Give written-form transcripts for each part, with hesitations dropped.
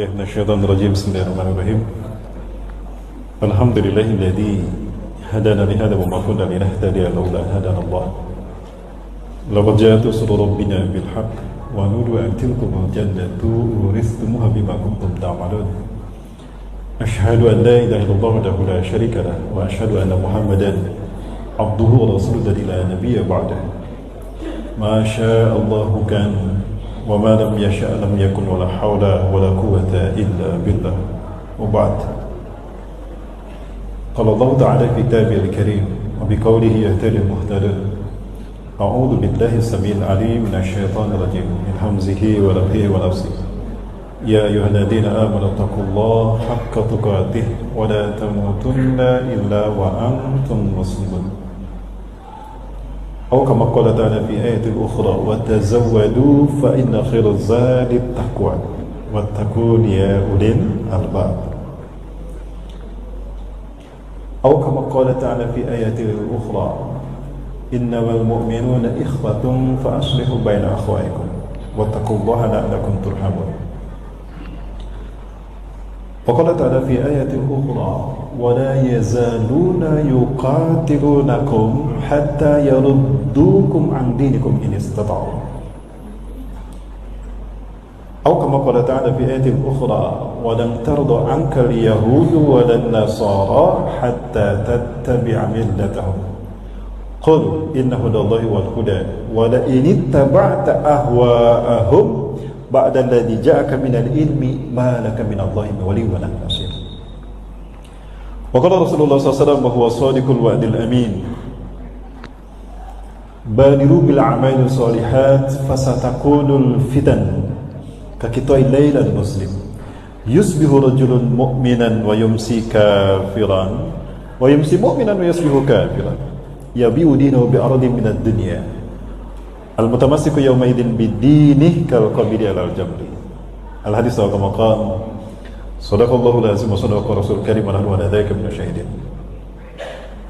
من الشيطان الرجيم. بسم الله الرحمن الرحيم. الحمد لله الذي هدانا لهذا وما كنا لنهتدي لولا أن هدانا الله. لقد جاءت رسل ربنا بالحق ونودوا أن تلكم الجنة أورثتموها بما كنتم تعملون. أشهد أن لا إله إلا الله وحده لا شريك له وأشهد أن محمدا عبده ورسوله الذي لا نبي بعده. ما شاء الله كان وما لم يشاء لم يكن ولا حول ولا قوة إلا بالله. وبعد، قال الله تعالى في كتابه الكريم وبقوله يهتدي المهتدون: أعوذ بالله السميع العليم من الشيطان الرجيم من همزه ونفخه ونفسه. يا أيها الذين آمنوا اتقوا الله حق تقاته ولا تموتن إلا وأنتم مسلمون. أو كما قال تعالى في آية أخرى: وتزودوا فإن خير الزاد التقوى واتقون يا أولي الألباب. أو كما قال تعالى في آية أخرى: إنما المؤمنون إخوة فأصلحوا بين أخويكم واتقوا الله لعلكم ترحمون. وقال تعالى في آية أخرى: ولا يزالون يقاتلونكم حتى يردوكم عن دينكم إن استطاعوا. أو كما قال تعالى في آية أخرى: ولن ترضى عنك اليهود ولا النصارى حتى تتبع ملتهم قل إن هدى الله هو الهدى ولئن اتبعت أهواءهم بعد الذي جاءك من العلم ما لك من الله من ولي ولا نصير. وقال رسول الله صلى الله عليه وسلم وهو صادق الوعد الأمين: بادروا بالأعمال الصالحات فستكون الفتن كقطع الليل المسلم يصبح رجل مؤمنا ويمسي كافرا ويمسي مؤمنا ويصبح كافرا يبيع دينه بعرض من الدنيا المتمسك يومئذ بدينه كالقبيل على الجمر. الحديث كما قال صدق الله العظيم وصدق رسول الكريم ونحن على ذلك من الشاهدين.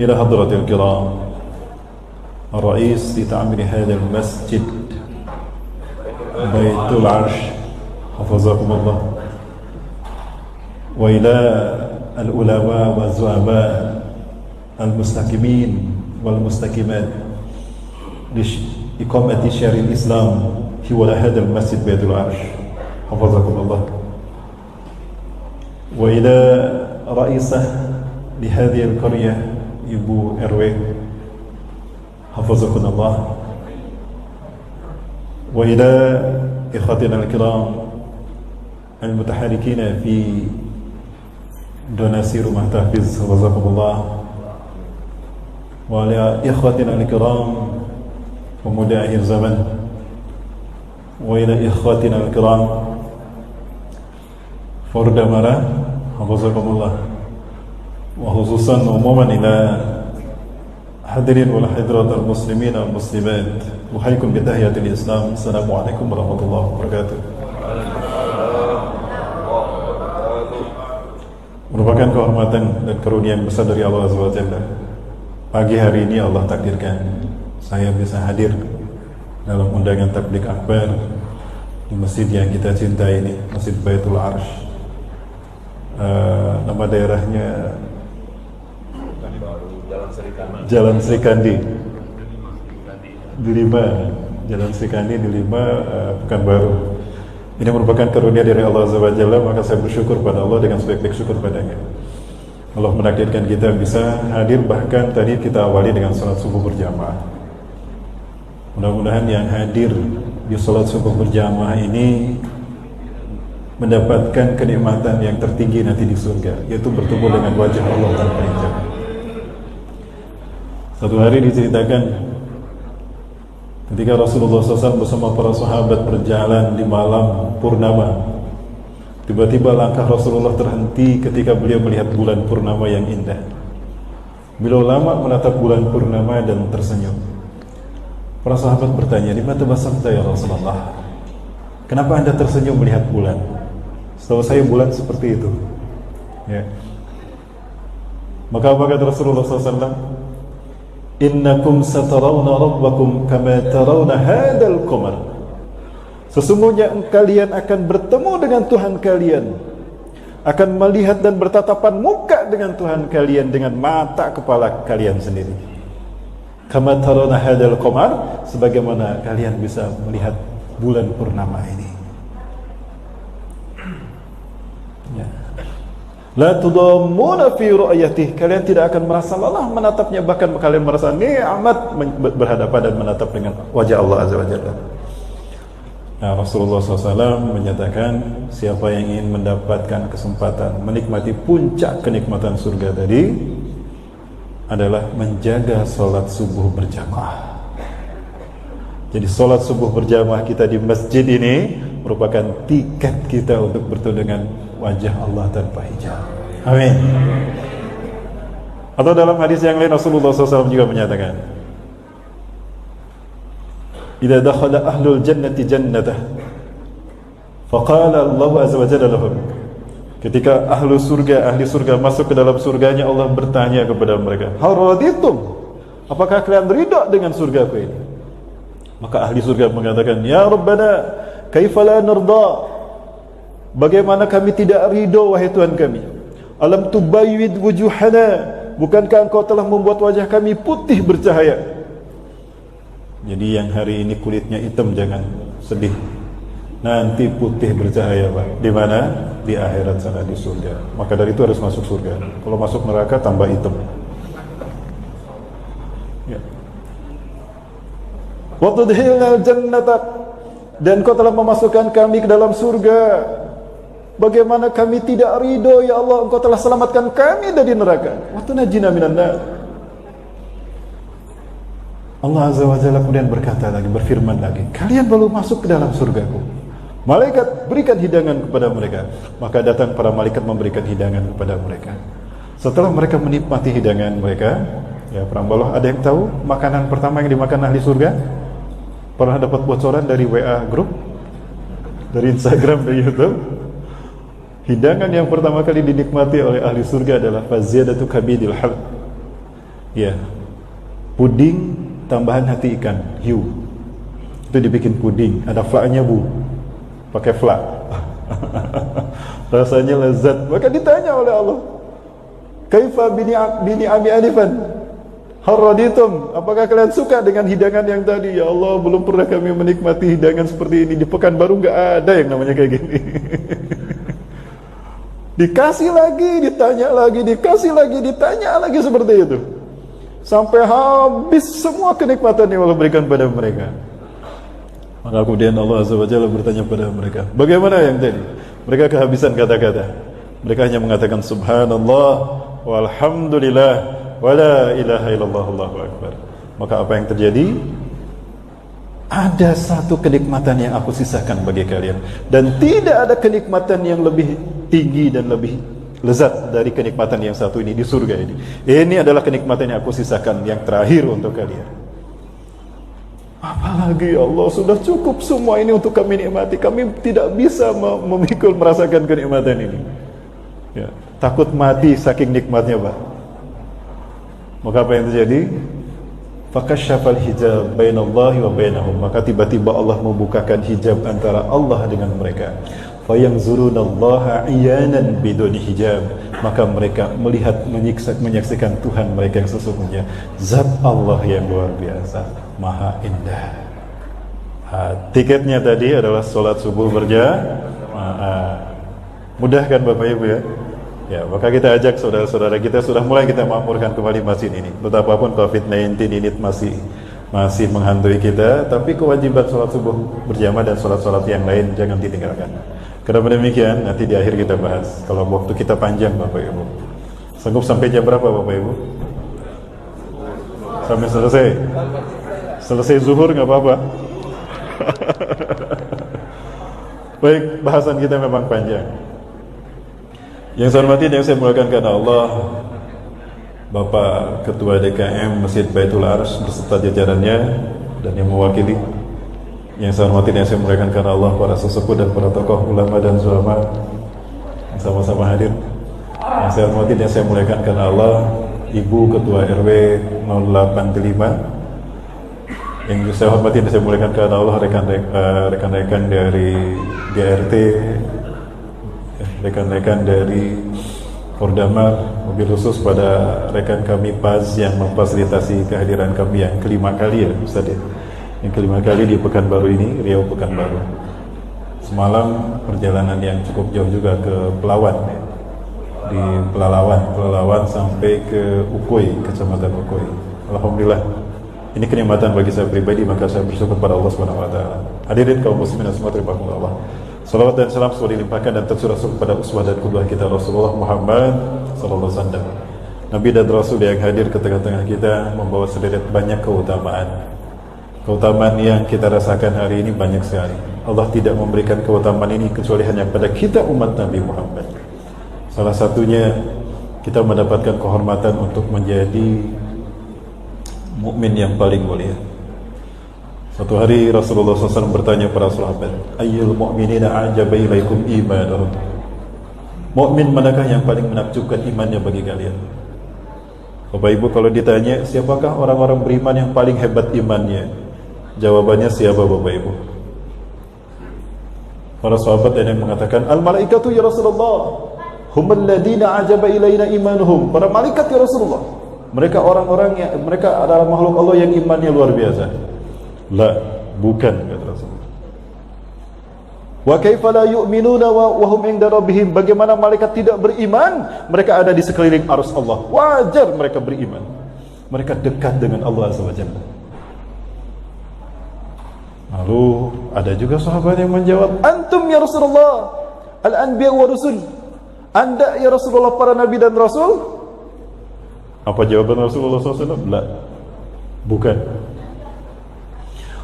إلى حضرة الكرام الرئيس لتعمير هذا المسجد بيت العرش حفظكم الله، وإلى العلماء والزعماء المستقيمين والمستقيمات لإقامة شريعة الإسلام في ولاء هذا المسجد بيت العرش حفظكم الله، وإلى رئيسة لهذه القرية Ibu RW حفظكم الله، وإلى إخوتنا الكرام المتحركين في donasi rumah tahfiz حفظكم وعلى إخوتنا الكرام pemuda akhir zaman, وإلى إخوتنا الكرام Forda Mara حفظكم الله، وخصوصا عموما إلى hadirin wal hadirat al-muslimin al-muslimat, uhayyikum bi tahiyatil Islam. Assalamualaikum warahmatullahi wabarakatuh. Merupakan kehormatan dan karunia yang besar dari Allah Azza wa Jalla. Pagi hari ini Allah takdirkan saya bisa hadir dalam undangan tabligh akbar di masjid yang kita cintai ini, Masjid Baitul Arsh. Nama daerahnya Jalan Sri Kandi di Lima, Jalan Sri Kandi di Lima, Pekanbaru. Ini merupakan karunia dari Allah Azza wa Jalla, maka saya bersyukur pada Allah dengan sebaik-baik syukur padanya. Allah menakdirkan kita bisa hadir, bahkan tadi kita awali dengan salat subuh berjamaah. Mudah-mudahan yang hadir di salat subuh berjamaah ini mendapatkan kenikmatan yang tertinggi nanti di surga, yaitu bertemu dengan wajah Allah tanpa hijab. Satu hari diceritakan ketika Rasulullah SAW bersama para sahabat berjalan di malam purnama, tiba-tiba langkah Rasulullah terhenti ketika beliau melihat bulan purnama yang indah. Beliau lama menatap bulan purnama dan tersenyum. Para sahabat bertanya, "Lima tabasamta ya Rasulullah? Kenapa Anda tersenyum melihat bulan? Setahu saya bulan seperti itu." Ya. Maka apa kata Rasulullah SAW? Innakum satarawna rabbakum kama tarawna hadal qamar Sesungguhnya kalian akan bertemu dengan Tuhan kalian, akan melihat dan bertatapan muka dengan Tuhan kalian dengan mata kepala kalian sendiri. Kama tarawna hadzal qamar, sebagaimana kalian bisa melihat bulan purnama ini. Ya. La tudammuna fi ru'yatihi, kalian tidak akan merasa lelah menatapnya, bahkan kalian merasa nikmat berhadapan dan menatap dengan wajah Allah Azza wa Jalla. Nah, Rasulullah SAW menyatakan siapa yang ingin mendapatkan kesempatan menikmati puncak kenikmatan surga tadi adalah menjaga sholat subuh berjamaah. Jadi sholat subuh berjamaah kita di masjid ini merupakan tiket kita untuk bertemu dengan wajah Allah tanpa hijab. Amin. Atau dalam hadis yang lain Rasulullah SAW juga menyatakan, idza dakhala ahlul jannati jannatah faqala Allah azza wa jalla lahum, ketika ahli surga masuk ke dalam surganya, Allah bertanya kepada mereka, hal raditum, apakah kalian ridha dengan surgaku ini? Maka ahli surga mengatakan, ya Rabbana kaifa la narda, bagaimana kami tidak ridha wahai Tuhan kami? Alam tubayyid wujuhana, bukankah engkau telah membuat wajah kami putih bercahaya? Jadi yang hari ini kulitnya hitam jangan sedih, nanti putih bercahaya Pak. Di mana? Di akhirat sana, di surga. Maka dari itu harus masuk surga. Kalau masuk neraka tambah hitam. Ya. Wa tudkhilnal jannata, dan kau telah memasukkan kami ke dalam surga. Bagaimana kami tidak ridho ya Allah, engkau telah selamatkan kami dari neraka. Wa tunajjina minan nar. Allah Azza wa Jalla kemudian berkata lagi, berfirman lagi, kalian baru masuk ke dalam surgaku, malaikat berikan hidangan kepada mereka. Maka datang para malaikat memberikan hidangan kepada mereka. Setelah mereka menikmati hidangan mereka, ya Prambalah, ada yang tahu makanan pertama yang dimakan ahli surga? Pernah dapat bocoran dari WA grup, dari Instagram, dari YouTube? Hidangan yang pertama kali dinikmati oleh ahli surga adalah faziyadatu kabidil hal, ya, puding tambahan hati ikan hiu. Itu dibikin puding, ada flaknya Bu, pakai flak. Rasanya lezat. Maka ditanya oleh Allah, kaifa bini ami alifan hal raditum, apakah kalian suka dengan hidangan yang tadi? Ya Allah, belum pernah kami menikmati hidangan seperti ini. Di Pekanbaru nggak ada yang namanya kayak gini. Dikasih lagi, ditanya lagi, dikasih lagi, ditanya lagi, seperti itu sampai habis semua kenikmatan yang Allah berikan pada mereka. Maka kemudian Allah Azza wa Jalla bertanya pada mereka, bagaimana yang tadi? Mereka kehabisan kata-kata. Mereka hanya mengatakan subhanallah walhamdulillah wala ilaha illallah Allahu akbar. Maka apa yang terjadi? Ada satu kenikmatan yang aku sisakan bagi kalian, dan tidak ada kenikmatan yang lebih tinggi dan lebih lezat dari kenikmatan yang satu ini di surga ini. Ini adalah kenikmatan yang aku sisakan yang terakhir untuk kalian. Apalagi ya Allah, sudah cukup semua ini untuk kami nikmati. Kami tidak bisa memikul merasakan kenikmatan ini. Ya, takut mati saking nikmatnya Pak. Maka apa yang terjadi? Fakasyafal hijab bainallahi wa bainahum, maka tiba-tiba Allah membukakan hijab antara Allah dengan mereka. Fayanzurunallaha iyanan biduni hijab, maka mereka melihat, menyaksikan Tuhan mereka yang sesungguhnya, zat Allah yang luar biasa, maha indah. Tiketnya tadi adalah sholat subuh berjamaah. Mudah kan Bapak Ibu ya? Ya, maka kita ajak saudara-saudara kita, sudah mulai kita makmurkan kembali masjid ini. Betapapun COVID-19 ini masih menghantui kita, tapi kewajiban sholat subuh berjamaah dan sholat-sholat yang lain jangan ditinggalkan. Karena demikian nanti di akhir kita bahas. Kalau waktu kita panjang Bapak Ibu, sanggup sampai jam berapa Bapak Ibu? Sampai selesai zuhur nggak apa-apa. Baik, bahasan kita memang panjang. Yang saya hormati dan yang saya muliakan karena Allah, Bapak Ketua DKM Masjid Baitul Arsh beserta jajarannya dan yang mewakili. Yang saya hormati dan saya muliakan karena Allah, para sesepuh dan para tokoh ulama dan ulama yang sama-sama hadir. Yang saya hormati dan saya muliakan karena Allah, Ibu Ketua RW 085 Yang saya hormati dan saya muliakan karena Allah, rekan-rekan dari GRT, rekan-rekan dari Kordamar, mobil khusus pada rekan kami PAZ yang memfasilitasi kehadiran kami yang kelima kali ya Ustaz ya. Yang kelima kali di Pekanbaru ini, Riau Pekanbaru. Semalam perjalanan yang cukup jauh juga ke Pelawan ya. Di Pelalawan sampai ke Ukui, Kecamatan Ukui. Alhamdulillah, ini kenikmatan bagi saya pribadi, maka saya bersyukur pada Allah Subhanahu wa taala. Hadirin kaum muslimin semua, terima kasih Allah. Salawat dan salam semua dilimpahkan dan tercurah kepada uswah dan qudwah kita Rasulullah Muhammad sallallahu alaihi wasallam. Nabi dan Rasul yang hadir ke tengah-tengah kita membawa sederet banyak keutamaan. Keutamaan yang kita rasakan hari ini banyak sekali. Allah tidak memberikan keutamaan ini kecuali hanya pada kita umat Nabi Muhammad. Salah satunya kita mendapatkan kehormatan untuk menjadi mukmin yang paling mulia. Suatu hari Rasulullah SAW bertanya para sahabat, ayyul mu'minina a'jaba ilaikum imanuhum. Mukmin manakah yang paling menakjubkan imannya bagi kalian? Bapak Ibu, kalau ditanya siapakah orang-orang beriman yang paling hebat imannya, jawabannya siapa Bapak Ibu? Para sahabat ada yang mengatakan, al-malaikatu ya Rasulullah, humul ladina a'jaba ilaina imanuhum. Para malaikat ya Rasulullah, mereka orang-orang yang mereka adalah makhluk Allah yang imannya luar biasa. La, bukan, kata Rasulullah. Wa kaifa la yu'minuna wa hum 'inda rabbihim. Bagaimana malaikat tidak beriman? Mereka ada di sekeliling arus Allah. Wajar mereka beriman. Mereka dekat dengan Allah Azza wa Jalla. Lalu ada juga sahabat yang menjawab, antum ya Rasulullah, al-anbiya wa rusul. Anda ya Rasulullah para nabi dan rasul? Apa jawaban Rasulullah SAW? La, bukan.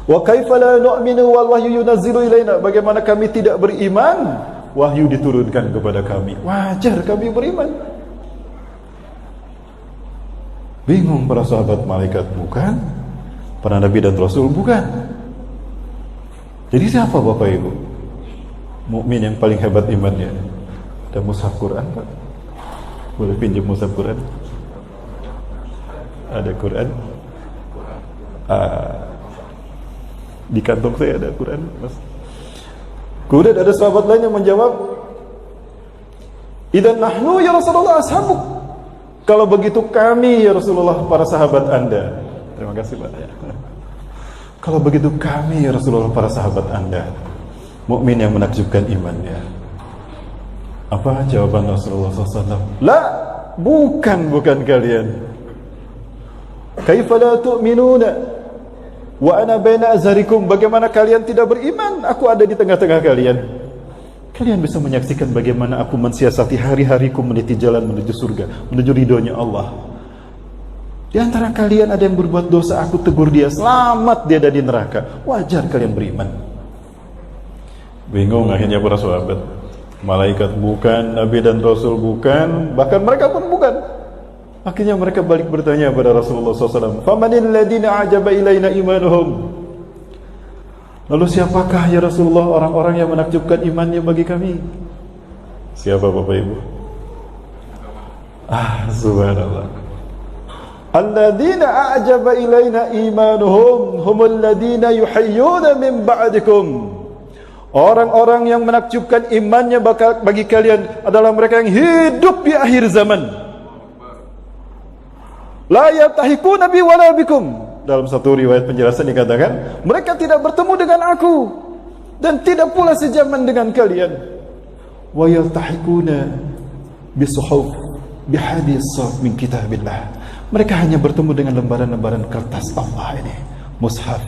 Wa kaifa la nu'minu wal wahyu yunazzilu ilaina. Bagaimana kami tidak beriman? Wahyu diturunkan kepada kami. Wajar kami beriman. Bingung para sahabat, malaikat bukan, para nabi dan rasul bukan. Jadi siapa Bapak Ibu mukmin yang paling hebat imannya? Ada mushaf Quran Pak? Boleh pinjam mushaf Quran? Ada Quran? Di kantong saya ada Quran, Mas. Kemudian ada sahabat lain yang menjawab, idzan nahnu ya Rasulullah ashabuk. Kalau begitu kami ya Rasulullah para sahabat Anda. Terima kasih Pak. Kalau begitu kami ya Rasulullah para sahabat Anda, mukmin yang menakjubkan imannya. Apa jawaban Rasulullah SAW? La, bukan kalian. Kaifa la tu'minuna wa ana baina azharikum. Bagaimana kalian tidak beriman? Aku ada di tengah-tengah kalian. Kalian bisa menyaksikan bagaimana aku mensiasati hari-hariku meniti jalan menuju surga, menuju ridhonya Allah. Di antara kalian ada yang berbuat dosa, aku tegur dia, selamat dia dari neraka. Wajar kalian beriman. Bingung akhirnya para sahabat. Malaikat bukan, nabi dan rasul bukan, bahkan mereka pun bukan. Akhirnya mereka balik bertanya kepada Rasulullah SAW, famanil ladina a'jaba ilaina imanuhum. Lalu siapakah ya Rasulullah orang-orang yang menakjubkan imannya bagi kami? Siapa Bapak Ibu? Subhanallah. Alladina a'jaba ilaina imanuhum humul ladina yuhayyuna min ba'dikum. Orang-orang yang menakjubkan imannya bagi kalian adalah mereka yang hidup di akhir zaman. La yatahikuna bi wala bikum. Dalam satu riwayat penjelasan dikatakan, mereka tidak bertemu dengan aku dan tidak pula sejaman dengan kalian. Wa yatahikuna bi suhuf bi hadis min kitabillah. Mereka hanya bertemu dengan lembaran-lembaran kertas Allah ini, mushaf.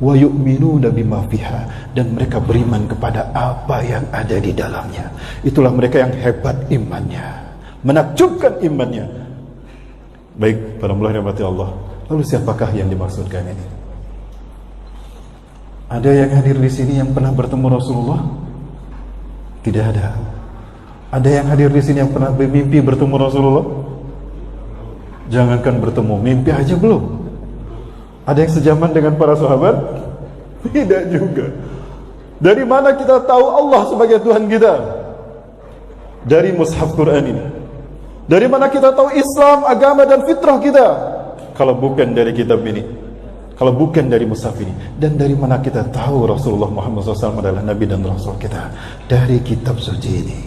Wa yu'minuna bima fiha, dan mereka beriman kepada apa yang ada di dalamnya. Itulah mereka yang hebat imannya, menakjubkan imannya. Baik, para mulai rahmati Allah. Lalu siapakah yang dimaksudkan ini? Ada yang hadir di sini yang pernah bertemu Rasulullah? Tidak ada. Ada yang hadir di sini yang pernah bermimpi bertemu Rasulullah? Jangankan bertemu, mimpi aja belum. Ada yang sejaman dengan para sahabat? Tidak juga. Dari mana kita tahu Allah sebagai Tuhan kita? Dari mushaf Quran ini. Dari mana kita tahu Islam, agama dan fitrah kita? Kalau bukan dari kitab ini. kalau bukan dari mushaf ini? Dan dari mana kita tahu Rasulullah Muhammad SAW adalah Nabi dan Rasul kita? Dari kitab suci ini.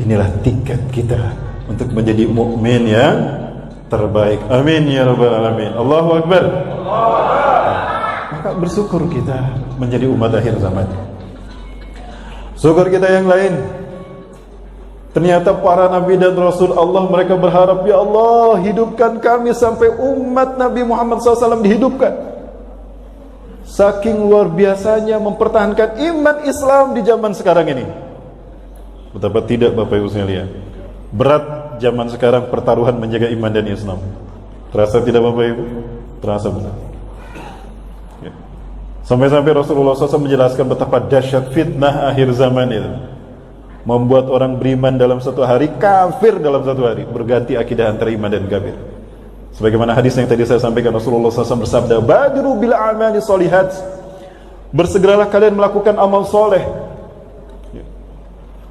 Inilah tiket kita untuk menjadi mukmin yang terbaik. Amin ya rabbal alamin. Allahu akbar. Maka bersyukur kita menjadi umat akhir zaman. Syukur kita yang lain. Ternyata para Nabi dan Rasul Allah, mereka berharap, ya Allah, hidupkan kami sampai umat Nabi Muhammad SAW dihidupkan. Saking luar biasanya mempertahankan iman Islam di zaman sekarang ini. Betapa tidak Bapak Ibu sekalian. Berat zaman sekarang pertaruhan menjaga iman dan Islam. Terasa tidak Bapak Ibu? Terasa benar. Ya. Sampai-sampai Rasulullah SAW menjelaskan betapa dahsyat fitnah akhir zaman itu. Membuat orang beriman dalam satu hari, kafir dalam satu hari. Berganti akidah antara iman dan kafir. Sebagaimana hadis yang tadi saya sampaikan, Rasulullah SAW bersabda, Badiru bil a'mali sholihat. Bersegeralah kalian melakukan amal soleh.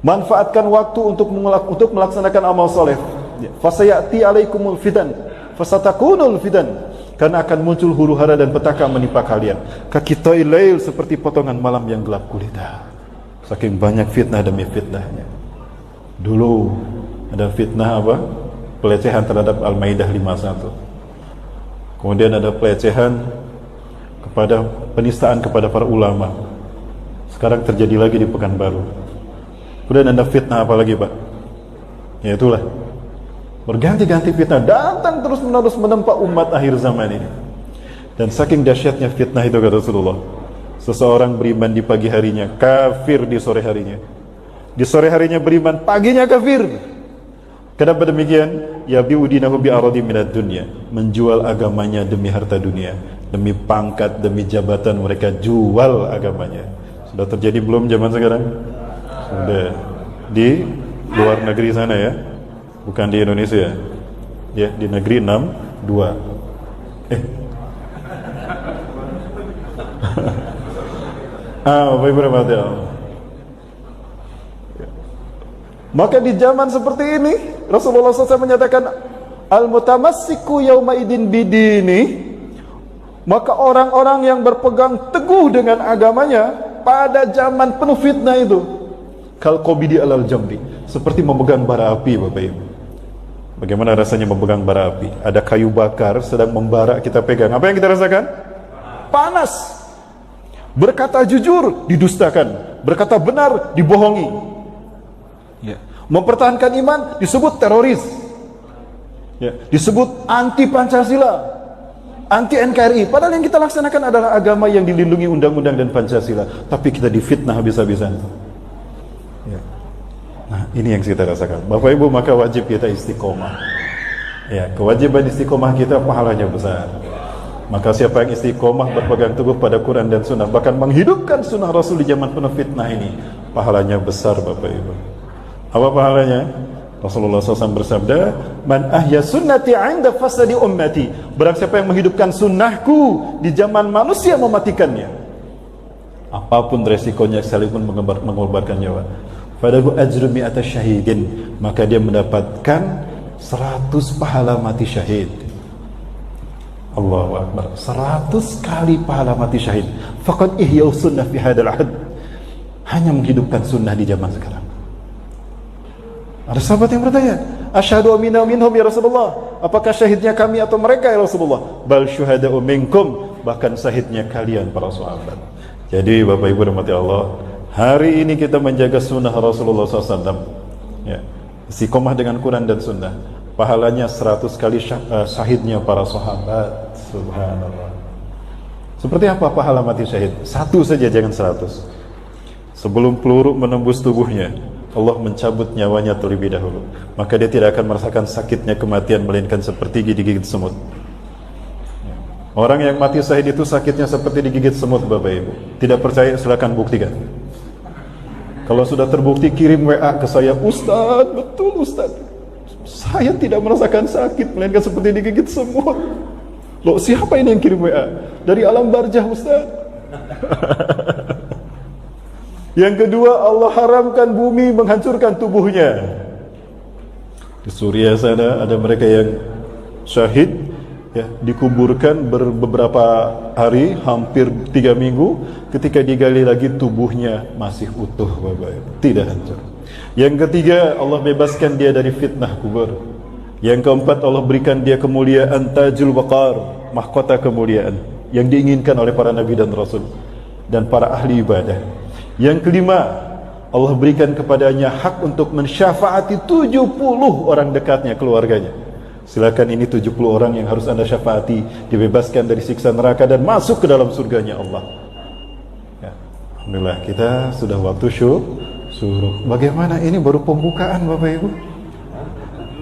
Manfaatkan waktu untuk melaksanakan amal soleh. Fasayati alaikumul fitan, fasatakunul fitan. Karena akan muncul huru-hara dan petaka menimpa kalian. Kakitoi lail, seperti potongan malam yang gelap gulita. Saking banyak fitnah demi fitnahnya. Dulu ada fitnah apa? Pelecehan terhadap Al-Maidah 51. Kemudian ada pelecehan kepada penistaan kepada para ulama. Sekarang terjadi lagi di Pekanbaru. Kemudian ada fitnah apa lagi Pak? Ya itulah. Berganti-ganti fitnah datang terus menerus menempa umat akhir zaman ini. Dan saking dahsyatnya fitnah itu kata Rasulullah, seseorang beriman di pagi harinya, kafir di sore harinya. Di sore harinya beriman, paginya kafir. Kenapa demikian? Ya bi'udinahu bi'aradi minad dunya. Menjual agamanya demi harta dunia, demi pangkat, demi jabatan, mereka jual agamanya. Sudah terjadi belum zaman sekarang? Sudah. Di luar negeri sana ya, bukan di Indonesia ya, di negeri 62. Bapak Ibu rahmati Allah. Maka di zaman seperti ini Rasulullah SAW menyatakan, al-mutamassiku yauma idin bidini. Maka orang-orang yang berpegang teguh dengan agamanya pada zaman penuh fitnah itu, kal qobidi alal jamri, seperti memegang bara api. Bapak Ibu, bagaimana rasanya memegang bara api? Ada kayu bakar sedang membara, kita pegang, apa yang kita rasakan? Panas. Berkata jujur didustakan, berkata benar dibohongi. Ya. Mempertahankan iman disebut teroris. Ya. Disebut anti Pancasila, anti NKRI. Padahal yang kita laksanakan adalah agama yang dilindungi undang-undang dan Pancasila, tapi kita difitnah habis-habisan. Ya. Nah, ini yang kita rasakan. Bapak Ibu, maka wajib kita istiqomah. Ya, kewajiban istiqomah kita pahalanya besar. Maka siapa yang istiqomah berpegang teguh pada Quran dan Sunnah, bahkan menghidupkan Sunnah Rasul di zaman penuh fitnah ini, pahalanya besar Bapak Ibu. Apa pahalanya? Rasulullah SAW bersabda, Man ahya sunnati 'inda fasadi ummati. Barang siapa yang menghidupkan sunnahku di zaman manusia mematikannya, apapun resikonya, sekalipun mengorbankan nyawa, falahu ajru mi'ata syahidin, maka dia mendapatkan 100 pahala mati syahid. Allahu Akbar. 100 kali pahala mati syahid. Faqad ihya'us sunnah fi hadal ahad. Hanya menghidupkan sunnah di zaman sekarang. Ada sahabat yang bertanya, asyhadu minna minhum ya Rasulullah. Apakah syahidnya kami atau mereka ya Rasulullah? Bal syuhada'u minkum, bahkan syahidnya kalian para sahabat. Jadi Bapak Ibu rahmati Allah, hari ini kita menjaga sunnah Rasulullah SAW. Ya, istiqomah dengan Quran dan Sunnah. Pahalanya 100 kali syahidnya para sahabat. Subhanallah. Seperti apa pahala mati syahid? Satu saja, jangan 100. Sebelum peluru menembus tubuhnya, Allah mencabut nyawanya terlebih dahulu. Maka dia tidak akan merasakan sakitnya kematian, melainkan seperti digigit semut. Orang yang mati syahid itu sakitnya seperti digigit semut Bapak Ibu. Tidak percaya, silakan buktikan. Kalau sudah terbukti, kirim WA ke saya, Ustaz, betul Ustaz, saya tidak merasakan sakit, melainkan seperti digigit semut. Loh, siapa ini yang kirim WA? Dari alam barzah Ustaz. Yang kedua, Allah haramkan bumi menghancurkan tubuhnya. Di Suriah sana ada mereka yang syahid ya, dikuburkan beberapa hari, hampir 3 minggu. Ketika digali lagi tubuhnya masih utuh, Bapak Ibu, tidak hancur. Yang ketiga, Allah bebaskan dia dari fitnah kubur. Yang keempat, Allah berikan dia kemuliaan tajul waqar, mahkota kemuliaan yang diinginkan oleh para nabi dan rasul dan para ahli ibadah. Yang kelima, Allah berikan kepadanya hak untuk mensyafaati 70 orang dekatnya, keluarganya. Silakan, ini 70 orang yang harus Anda syafaati, dibebaskan dari siksa neraka dan masuk ke dalam surganya Allah. Ya, alhamdulillah, kita sudah waktu syuruk. Bagaimana ini baru pembukaan, Bapak Ibu?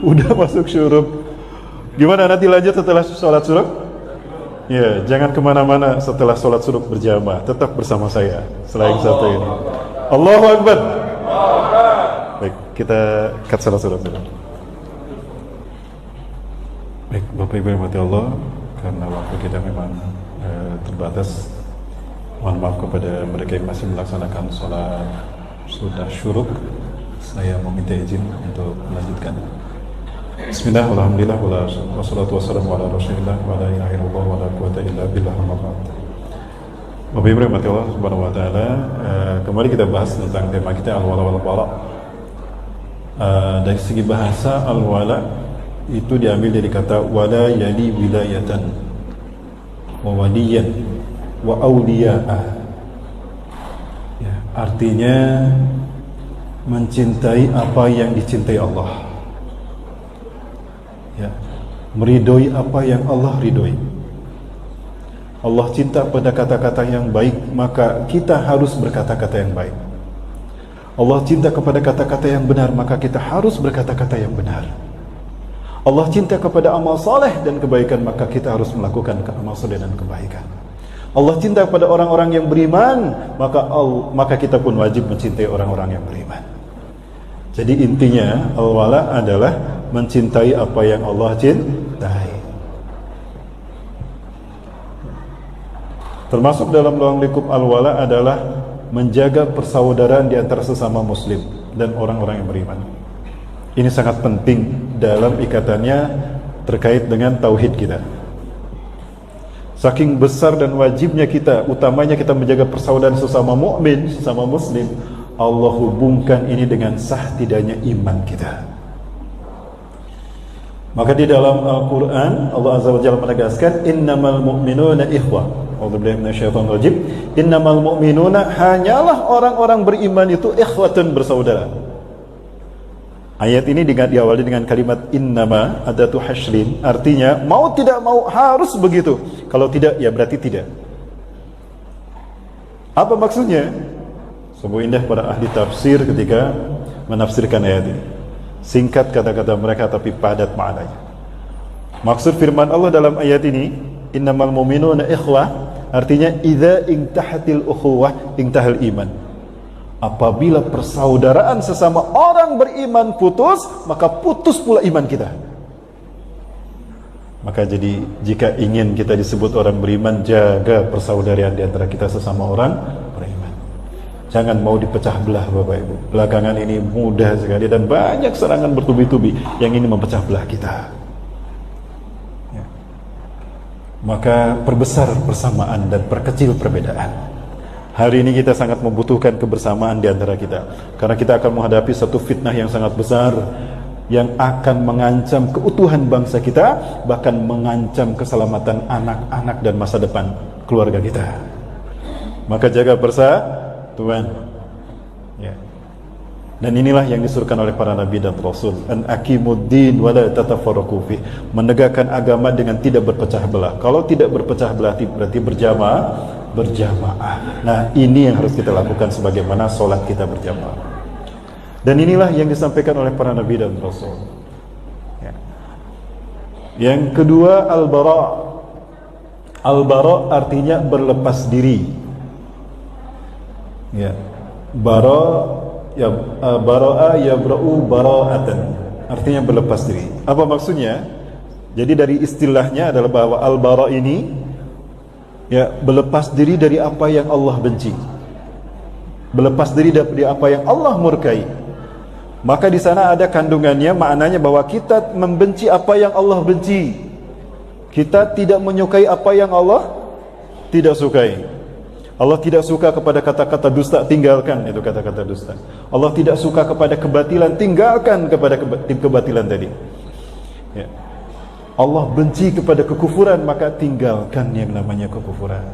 Udah masuk syuruk. Gimana nanti lanjut setelah sholat syuruk? Ya, jangan kemana-mana setelah sholat syuruk berjamaah. Tetap bersama saya selain satu ini. Allahu Akbar. Baik, kita cut sholat syuruk dulu. Baik, Bapak Ibu yang dirahmati Allah, karena waktu kita memang terbatas, mohon maaf kepada mereka yang masih melaksanakan sholat sudah syuruk. Saya meminta izin untuk melanjutkan. Bismillah, alhamdulillah, wassalatu wassalamu ala rasulillah, wa la ilaha illallah, wa la quwata illa billah, amma ba'd. Bapak Ibu yang dirahmati Allah subhanahu wa ta'ala, kembali kita bahas tentang tema kita, al-wala wal bara. Dari segi bahasa, al-wala itu diambil dari kata wala yali wilayatan wa waliyan wa awliya'ah, ya, artinya mencintai apa yang dicintai Allah, ya, meridhoi apa yang Allah ridhoi. Allah cinta pada kata-kata yang baik, maka kita harus berkata-kata yang baik. Allah cinta kepada kata-kata yang benar, maka kita harus berkata-kata yang benar. Allah cinta kepada amal saleh dan kebaikan, maka kita harus melakukan amal saleh dan kebaikan. Allah cinta kepada orang-orang yang beriman, maka kita pun wajib mencintai orang-orang yang beriman. Jadi intinya al-wala adalah mencintai apa yang Allah cintai. Termasuk dalam ruang lingkup al-wala adalah menjaga persaudaraan di antara sesama muslim dan orang-orang yang beriman. Ini sangat penting dalam ikatannya terkait dengan tauhid kita. Saking besar dan wajibnya kita, utamanya kita menjaga persaudaraan sesama mukmin, sesama muslim, Allah hubungkan ini dengan sah tidaknya iman kita. Maka di dalam Al-Quran Allah Azza wa Jalla menegaskan, innamal mu'minuna ikhwah. A'udzubillahi minasyaitonir rajim. Innamal mu'minuna, hanyalah orang-orang beriman itu ikhwatun, bersaudara. Ayat ini diawali dengan kalimat innama, adatu hasrin, artinya mau tidak mau harus begitu. Kalau tidak, ya berarti tidak. Apa maksudnya? Sungguh indah para ahli tafsir ketika menafsirkan ayat ini. Singkat kata-kata mereka tapi padat maknanya. Maksud firman Allah dalam ayat ini, innamal mu'minuna ikhwah, artinya idza intahatil ukhuwah intahal iman. Apabila persaudaraan sesama orang beriman putus, maka putus pula iman kita. Maka jadi jika ingin kita disebut orang beriman, jaga persaudaraan di antara kita sesama orang beriman. Jangan mau dipecah belah, Bapak Ibu. Belakangan ini mudah sekali dan banyak serangan bertubi-tubi yang ingin memecah belah kita. Ya. Maka perbesar persamaan dan perkecil perbedaan. Hari ini kita sangat membutuhkan kebersamaan di antara kita, karena kita akan menghadapi satu fitnah yang sangat besar yang akan mengancam keutuhan bangsa kita, bahkan mengancam keselamatan anak-anak dan masa depan keluarga kita. Maka jaga persatuan, ya. Dan inilah yang disuruhkan oleh para nabi dan rasul, an aqimuddin wa la tatafarraqu fi, menegakkan agama dengan tidak berpecah belah. Kalau tidak berpecah belah berarti berjamaah. Nah, ini yang harus kita lakukan sebagaimana sholat kita berjamaah. Dan inilah yang disampaikan oleh para nabi dan rasul. Ya. Yang kedua, al-bara. Al-bara artinya berlepas diri. Ya. Bara'a yabra'u bara'atan, artinya berlepas diri. Apa maksudnya? Jadi dari istilahnya adalah bahwa al-bara ini, ya, berlepas diri dari apa yang Allah benci, berlepas diri dari apa yang Allah murkai. Maka di sana ada kandungannya, maknanya bahwa kita membenci apa yang Allah benci. Kita tidak menyukai apa yang Allah tidak sukai. Allah tidak suka kepada kata-kata dusta, tinggalkan itu kata-kata dusta. Allah tidak suka kepada kebatilan, tinggalkan kepada kebatilan tadi. Ya. Allah benci kepada kekufuran, maka tinggalkan yang namanya kekufuran.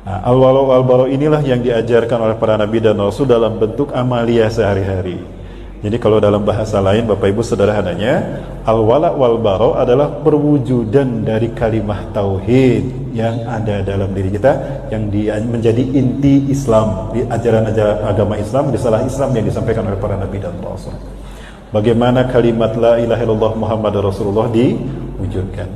Nah, al-walau wal-bara inilah yang diajarkan oleh para nabi dan rasul dalam bentuk amalia sehari-hari. Jadi kalau dalam bahasa lain Bapak Ibu sederhananya, al-wala wal-bara adalah perwujudan dari kalimah tauhid yang ada dalam diri kita, yang menjadi inti Islam, di ajaran-ajaran agama Islam, risalah Islam yang disampaikan oleh para nabi dan rasul. Bagaimana kalimat la ilaha illallah Muhammadur Rasulullah diwujudkan.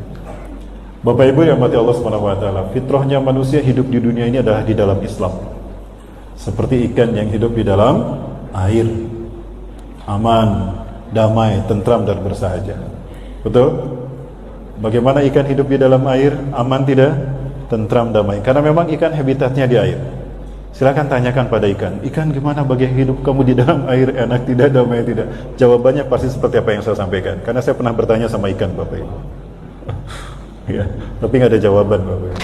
Bapak Ibu yang mati Allah Subhanahu wa taala, fitrahnya manusia hidup di dunia ini adalah di dalam Islam. Seperti ikan yang hidup di dalam air. Aman, damai, tentram dan bersahaja. Betul? Bagaimana ikan hidup di dalam air? Aman tidak? Tentram, damai. Karena memang ikan habitatnya di air. Silakan tanyakan pada ikan, ikan gimana bagian hidup kamu di dalam air? Enak tidak, damai tidak? Jawabannya pasti seperti apa yang saya sampaikan. Karena saya pernah bertanya sama ikan, Bapak Ibu. Ya, tapi nggak ada jawaban, Bapak Ibu.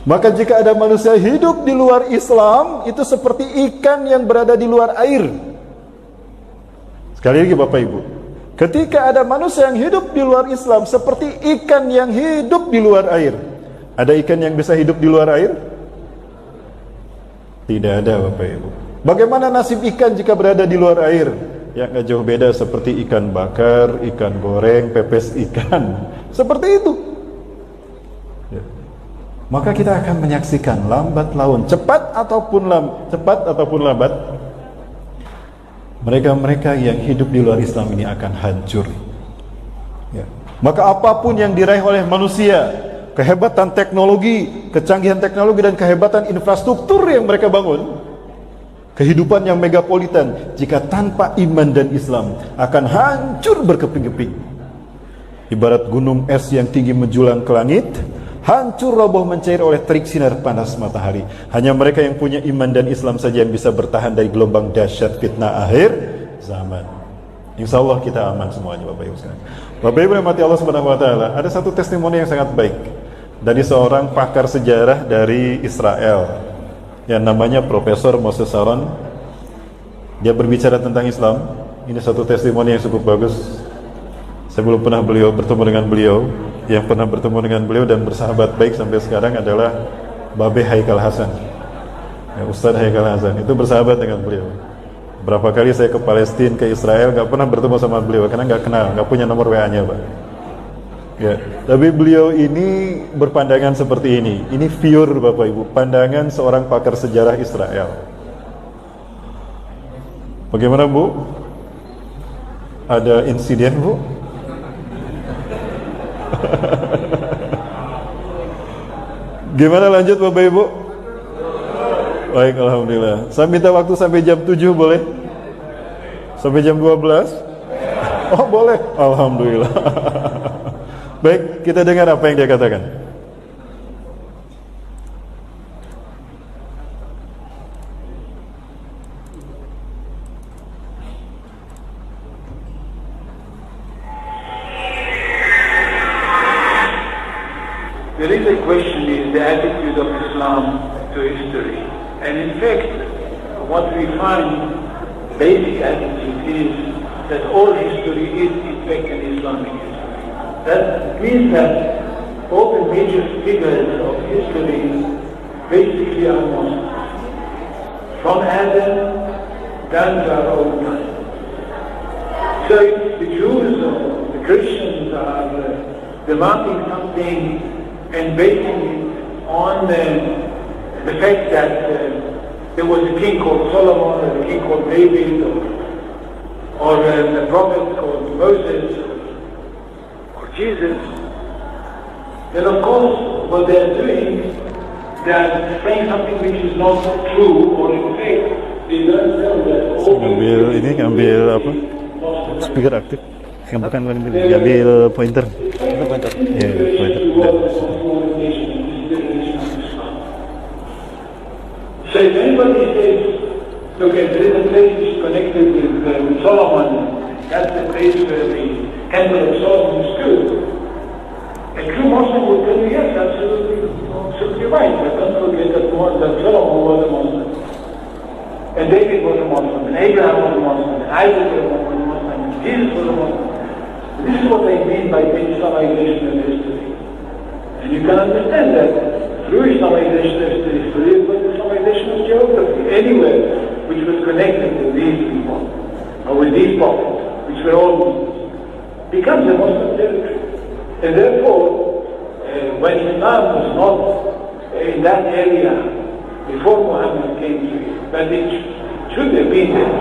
Maka jika ada manusia hidup di luar Islam, itu seperti ikan yang berada di luar air. Sekali lagi Bapak Ibu, ketika ada manusia yang hidup di luar Islam seperti ikan yang hidup di luar air. Ada ikan yang bisa hidup di luar air? Tidak ada Bapak Ibu. Bagaimana nasib ikan jika berada di luar air? Ya nggak jauh beda seperti ikan bakar, ikan goreng, pepes ikan. Seperti itu. Ya. Maka kita akan menyaksikan lambat laun, cepat ataupun lambat, mereka-mereka yang hidup di luar Islam ini akan hancur. Ya. Maka apapun yang diraih oleh manusia, kehebatan teknologi, kecanggihan teknologi dan kehebatan infrastruktur yang mereka bangun, kehidupan yang megapolitan, jika tanpa iman dan Islam akan hancur berkeping-keping. Ibarat gunung es yang tinggi menjulang ke langit, hancur roboh mencair oleh terik sinar panas matahari. Hanya mereka yang punya iman dan Islam saja yang bisa bertahan dari gelombang dahsyat fitnah akhir zaman. Insya Allah kita aman semuanya Bapak Ibu sekalian. Bapak Ibu yang mati Allah Subhanahu wa taala, ada satu testimoni yang sangat baik dari seorang pakar sejarah dari Israel yang namanya Profesor Moses Sharon. Dia berbicara tentang Islam. Ini satu testimoni yang cukup bagus. Saya belum pernah bertemu dengan beliau. Yang pernah bertemu dengan beliau dan bersahabat baik sampai sekarang adalah Babe Haikal Hasan, ya, Ustadz Haikal Hasan. Itu bersahabat dengan beliau. Berapa kali saya ke Palestina, ke Israel, gak pernah bertemu sama beliau karena gak kenal, gak punya nomor WA-nya Pak. Ya, tapi beliau ini berpandangan seperti ini. Ini pure Bapak Ibu, pandangan seorang pakar sejarah Israel. Bagaimana Bu? Ada insiden Bu? Gimana lanjut Bapak Ibu? Baik, alhamdulillah. Saya minta waktu sampai jam 7 boleh? Sampai jam 12? Oh boleh, alhamdulillah. Baik, kita dengar apa yang dia katakan. There is a question is the attitude of Islam to history. And in fact, what we find, basic attitude is that all history is in fact an Islamic history. That means that all the major figures of history basically are Muslims. From Adam down to our own time. So if the Jews or the Christians are demanding something and basing it on the fact that there was a king called Solomon, or a king called David, or a prophet called Moses, or Jesus, then of course what they're doing, they're saying something which is not true, or in fact, they don't know that all ngambil apa? Speaker aktif. Yang bukan ngambil pointer. Ya, pointer. So if anybody says, look, there is a place connected with Solomon, that's the place where the Temple of Solomon is good. A true Muslim would tell you, yes, absolutely right. But don't forget that Solomon was a Muslim. And David was a Muslim. And Abraham was a Muslim. And Isaac was a Muslim. And Jesus was a Muslim. This is what I mean by the Islamization of history. And you can understand that through Islamization of history, through Islamization of geography, anywhere which was connected with these people, or with these prophets, which were all Muslims, becomes a Muslim territory. And therefore, when Islam was not in that area before Muhammad came to it, but it should have been there.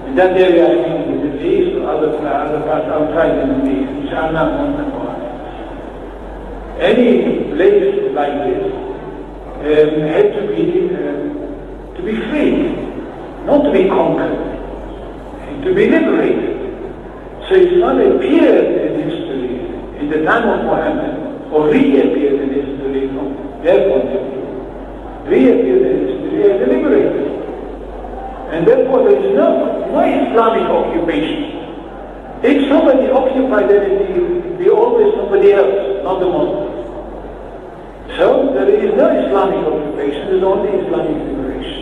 In that area, I mean, in the Middle East or other parts outside the Middle East, which are not Muslim. Any place like this had to be free, not to be conquered, and to be liberated. So Islam appeared in history in the time of Muhammad, or reappeared in history from their point of view, reappeared in history as a liberator. And therefore there is no Islamic occupation. If somebody occupied anything, it would be always somebody else, not the Muslims. So there is no Islamic occupation, there is only Islamic liberation.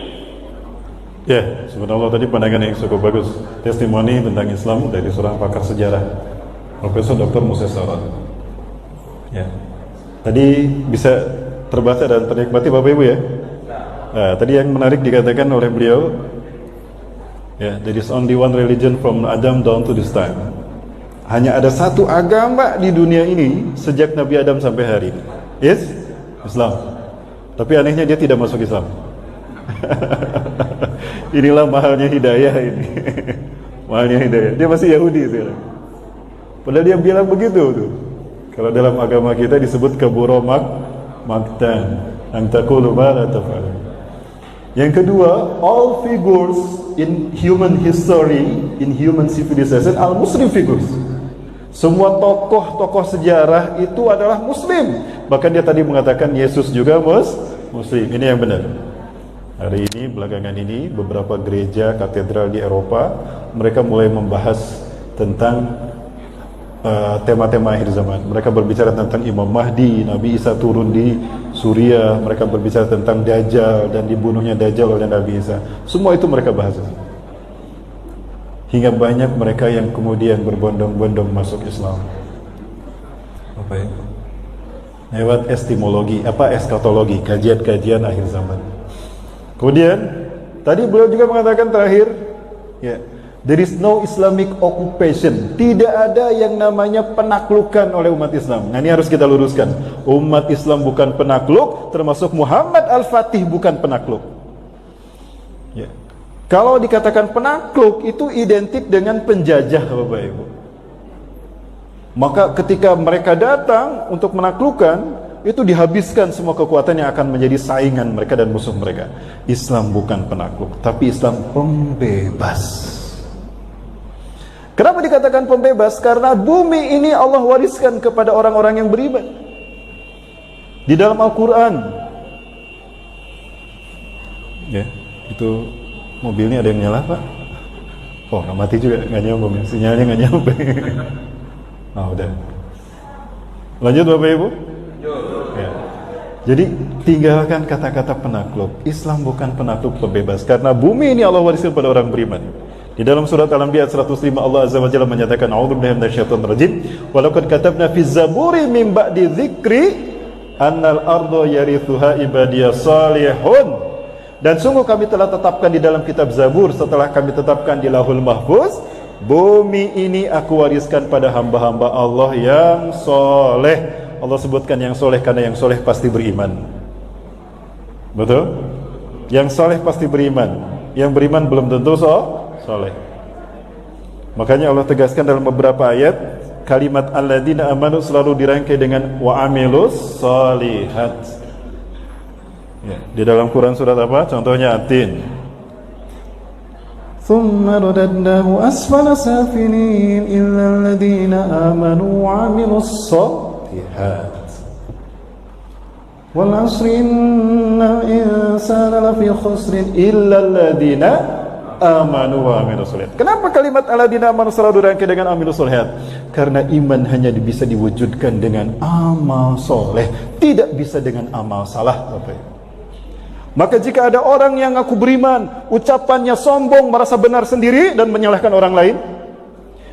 Ya, subhanallah, tadi pandangan yang cukup bagus, testimoni tentang Islam dari seorang pakar sejarah, Profesor Dr. Musa Sarat. Ya, tadi bisa terbaca dan ternikmati Bapak Ibu ya. Nah, tadi yang menarik dikatakan oleh beliau, ya, there is only one religion from Adam down to this time. Hanya ada satu agama di dunia ini sejak Nabi Adam sampai hari ini. Yes, Islam. Tapi anehnya dia tidak masuk Islam. Inilah mahalnya hidayah ini. Mahalnya hidayah. Dia masih Yahudi sekarang. Padahal dia bilang begitu tuh. Kalau dalam agama kita disebut kabura maktan, an taqulu ma la taf'al. Yang kedua, all figures in human history, in human civilization are Muslim figures. Semua tokoh-tokoh sejarah itu adalah Muslim. Bahkan dia tadi mengatakan Yesus juga Muslim. Ini yang benar. Hari ini, belakangan ini, beberapa gereja katedral di Eropa, mereka mulai membahas tentang tema-tema akhir zaman. Mereka berbicara tentang Imam Mahdi, Nabi Isa turun di Suriah. Mereka berbicara tentang Dajjal dan dibunuhnya Dajjal oleh Nabi Isa. Semua itu mereka bahas. Hingga banyak mereka yang kemudian berbondong-bondong masuk Islam. Apa ya? Lewat eskatologi, kajian-kajian akhir zaman. Kemudian tadi beliau juga mengatakan terakhir, ya, there is no Islamic occupation. Tidak ada yang namanya penaklukan oleh umat Islam. Nah, ini harus kita luruskan. Umat Islam bukan penakluk, termasuk Muhammad Al-Fatih bukan penakluk. Ya. Kalau dikatakan penakluk itu identik dengan penjajah, Bapak Ibu. Maka ketika mereka datang untuk menaklukkan, itu dihabiskan semua kekuatan yang akan menjadi saingan mereka dan musuh mereka. Islam bukan penakluk, tapi Islam pembebas. Kenapa dikatakan pembebas? Karena bumi ini Allah wariskan kepada orang-orang yang beriman. Di dalam Al-Quran, ya, itu mobilnya ada yang nyala, Pak? Oh, nggak mati juga, nggak nyambung, sinyalnya nggak nyampe. Nah, udah. Lanjut Bapak Ibu. Ya. Jadi tinggalkan kata-kata penakluk. Islam bukan penakluk, pembebas. Karena bumi ini Allah wariskan pada orang beriman. Di dalam surat Al-Anbiya 105 Allah Azza wa Jalla menyatakan, A'udzubillahi minasyaitonir rajim. Wa laqad katabna fiz zaburi min ba'di dzikri annal arda yarithuha ibadiyas salihun. Dan sungguh kami telah tetapkan di dalam kitab Zabur setelah kami tetapkan di Lauhul Mahfuz, bumi ini aku wariskan pada hamba-hamba Allah yang soleh. Allah sebutkan yang soleh karena yang soleh pasti beriman. Betul? Yang soleh pasti beriman. Yang beriman belum tentu soleh. Makanya Allah tegaskan dalam beberapa ayat, kalimat alladzina amanu selalu dirangkai dengan wa amilus solihat. Ya, di dalam Quran surat apa? Contohnya At-Tin. Thumma radadnahu asfala safilin illa alladzina amanu wa amilus solihat. Wal 'asri innal insana lafi khusrin illa alladzina amanu wa amilus solihat. Kenapa kalimat alladzina amanu selalu dirangkai dengan amilus solihat? Karena iman hanya bisa diwujudkan dengan amal soleh, tidak bisa dengan amal salah, Bapak Ibu. Maka jika ada orang yang ngaku beriman, ucapannya sombong, merasa benar sendiri dan menyalahkan orang lain.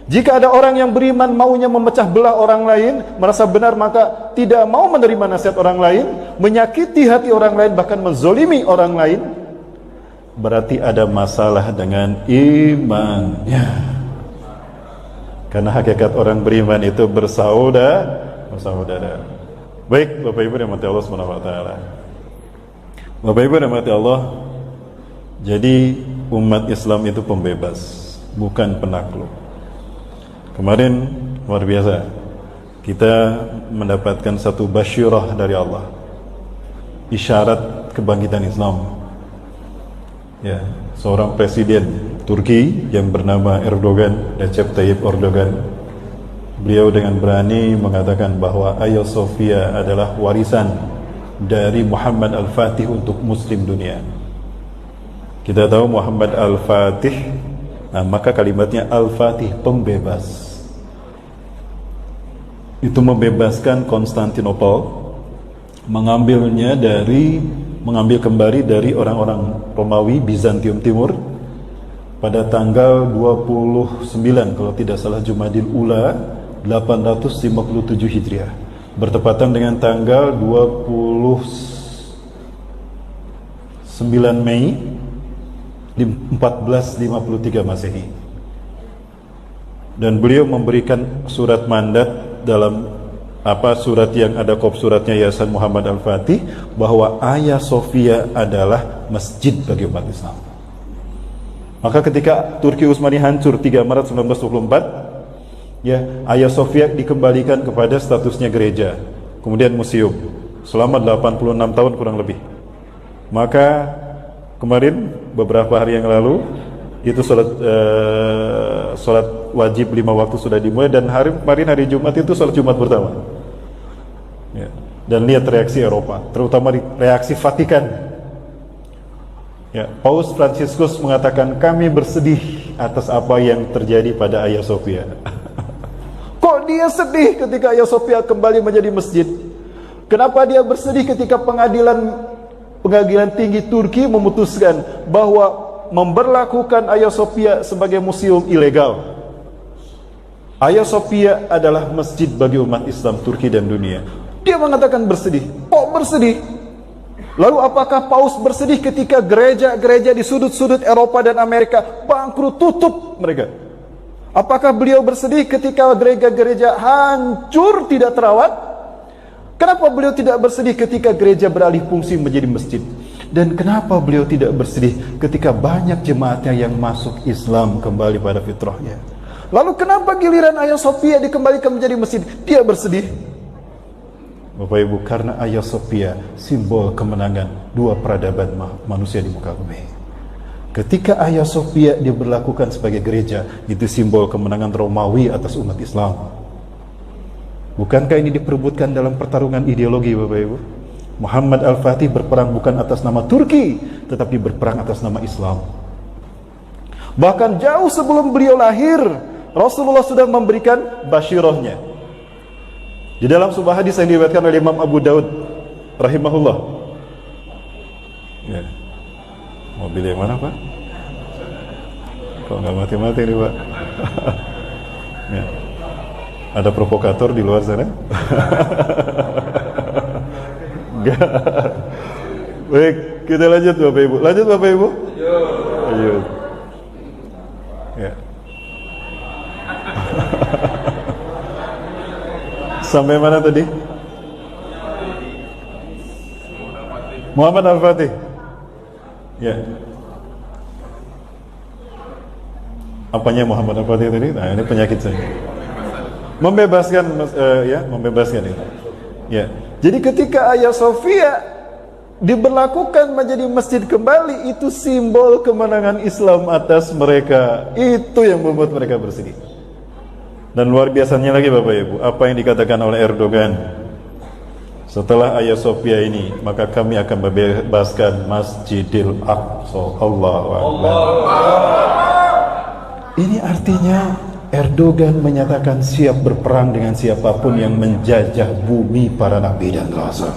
Jika ada orang yang beriman maunya memecah belah orang lain, merasa benar maka tidak mau menerima nasihat orang lain, menyakiti hati orang lain, bahkan menzolimi orang lain, berarti ada masalah dengan imannya. Karena hakikat orang beriman itu bersaudara. Baik, Bapak Ibu rahmati Allah Subhanahu wa taala. Bapak Ibu rahmati Allah, jadi umat Islam itu pembebas, bukan penakluk. Kemarin luar biasa, kita mendapatkan satu basyirah dari Allah, isyarat kebangkitan Islam. Ya, seorang presiden Turki yang bernama Erdogan, Recep Tayyip Erdogan, beliau dengan berani mengatakan bahwa Hagia Sophia adalah warisan dari Muhammad Al-Fatih untuk Muslim dunia. Kita tahu Muhammad Al-Fatih, nah maka kalimatnya Al-Fatih, pembebas. Itu membebaskan Konstantinopel, mengambil kembali dari orang-orang Romawi Bizantium Timur pada tanggal 29 kalau tidak salah Jumadil Ula 857 Hijriah, bertepatan dengan tanggal 29 Mei 1453 Masehi. Dan beliau memberikan surat mandat dalam surat yang ada kop suratnya Yayasan Muhammad Al-Fatih, bahwa Hagia Sophia adalah masjid bagi umat Islam. Maka ketika Turki Utsmani hancur 3 Maret 1924, ya, Hagia Sophia dikembalikan kepada statusnya gereja, kemudian museum selama 86 tahun kurang lebih. Maka kemarin beberapa hari yang lalu itu sholat wajib 5 waktu sudah dimulai, dan kemarin hari Jumat itu sholat Jumat pertama. Ya. Dan lihat reaksi Eropa, terutama reaksi Vatikan. Ya, Paus Fransiskus mengatakan, kami bersedih atas apa yang terjadi pada Hagia Sophia. Kok dia sedih ketika Hagia Sophia kembali menjadi masjid? Kenapa dia bersedih ketika pengadilan tinggi Turki memutuskan bahwa memberlakukan Hagia Sophia sebagai museum ilegal? Hagia Sophia adalah masjid bagi umat Islam Turki dan dunia. Dia mengatakan bersedih. Kok bersedih? Lalu apakah Paus bersedih ketika gereja-gereja di sudut-sudut Eropa dan Amerika bangkrut, tutup mereka? Apakah beliau bersedih ketika gereja-gereja hancur, tidak terawat? Kenapa beliau tidak bersedih ketika gereja beralih fungsi menjadi masjid? Dan kenapa beliau tidak bersedih ketika banyak jemaatnya yang masuk Islam kembali pada fitrahnya? Lalu kenapa giliran Hagia Sophia dikembalikan menjadi masjid, dia bersedih? Bapak Ibu, karena Hagia Sophia simbol kemenangan dua peradaban manusia di muka bumi. Ketika Hagia Sophia diberlakukan sebagai gereja, itu simbol kemenangan Romawi atas umat Islam. Bukankah ini diperebutkan dalam pertarungan ideologi, Bapak Ibu? Muhammad Al-Fatih berperang bukan atas nama Turki, tetapi berperang atas nama Islam. Bahkan jauh sebelum beliau lahir, Rasulullah sudah memberikan basyirahnya. Di dalam sebuah hadis yang diriwayatkan oleh Imam Abu Daud rahimahullah. Ya. Mobil yang mana, Pak? Kok nggak mati-mati nih, Pak? Ya. Ada provokator di luar sana? Enggak. Baik, kita lanjut Bapak Ibu. Lanjut Bapak Ibu. Lanjut. Ya. Sampai mana tadi? Muhammad Al-Fatih. Ya. Apanya Muhammad Al-Fatih tadi? Nah, ini penyakit saya. Membebaskan, membebaskan itu. Ya. Jadi ketika Hagia Sophia diberlakukan menjadi masjid kembali, itu simbol kemenangan Islam atas mereka. Itu yang membuat mereka bersedih. Dan luar biasanya lagi Bapak Ibu, apa yang dikatakan oleh Erdogan. Setelah Hagia Sophia ini, maka kami akan membebaskan Masjidil Aqsa. Allahu Akbar. Ini artinya Erdogan menyatakan siap berperang dengan siapapun yang menjajah bumi para nabi dan rasul.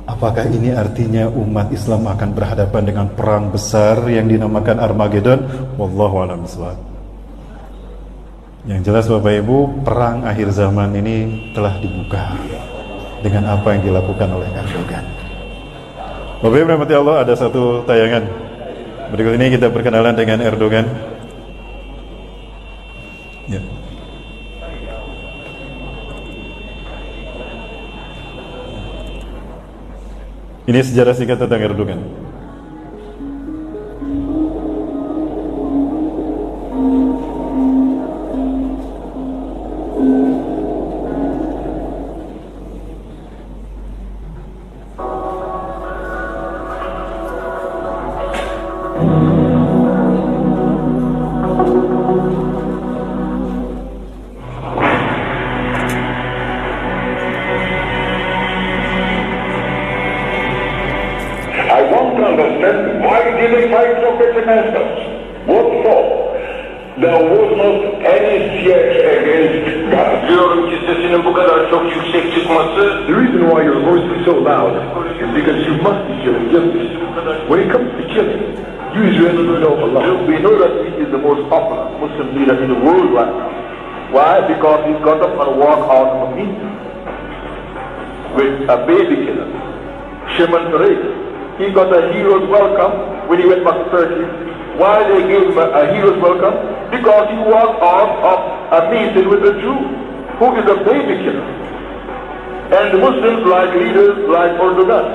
Apakah ini artinya umat Islam akan berhadapan dengan perang besar yang dinamakan Armageddon? Wallahu a'lam bishawab. Yang jelas Bapak Ibu, perang akhir zaman ini telah dibuka dengan apa yang dilakukan oleh Erdogan. Bapak Ibu rahmati Allah, ada satu tayangan. Berikut ini kita perkenalan dengan Erdogan. Ya. Ini sejarah singkat tentang Erdogan. The reason why your voice is so loud is because you must be killing justice. When it comes to killing, you Israelis know Allah. We know that he is the most popular Muslim leader in the world right now. Why? Because he got up and walked out of a meeting with a baby killer, Shimon Peres. He got a hero's welcome when he went back to Turkey. Why they gave him a hero's welcome? Because he walked out of a meeting with a Jew who is a baby killer. And the Muslims like leaders like Erdogan.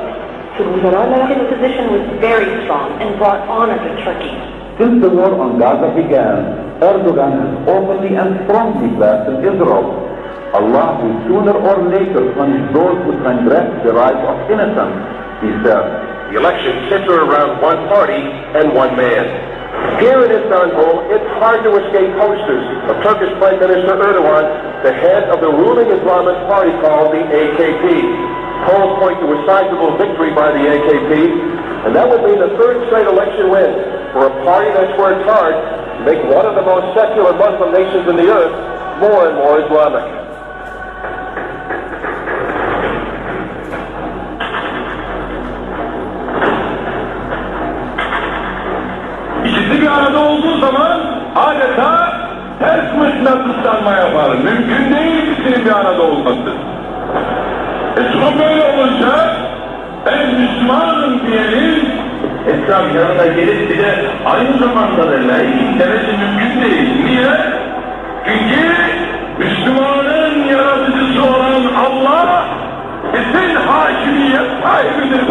His position was very strong and brought honor to Turkey. Since the war on Gaza began, Erdogan has openly and strongly blasted Israel. Allah will sooner or later punish those who transgress the rights of innocence, he said. The elections center around one party and one man. Here in Istanbul, it's hard to escape posters of Turkish Prime Minister Erdogan, the head of the ruling Islamist party called the AKP. Polls point to a sizable victory by the AKP, and that would mean the third straight election win for a party that's worked hard to make one of the most secular Muslim nations in the earth more and more Islamic. İkisi bir arada olduğu zaman adeta ters mıknatıslanma yapar. Mümkün değil ikisinin bir arada olması. Son böyle olunca ben Müslümanım diyelim, etraf yanına gelip bir de aynı zamanda da layık demesi mümkün değil. Niye? Çünkü Müslümanın yaratıcısı olan Allah bütün hakimiyet sahibidir.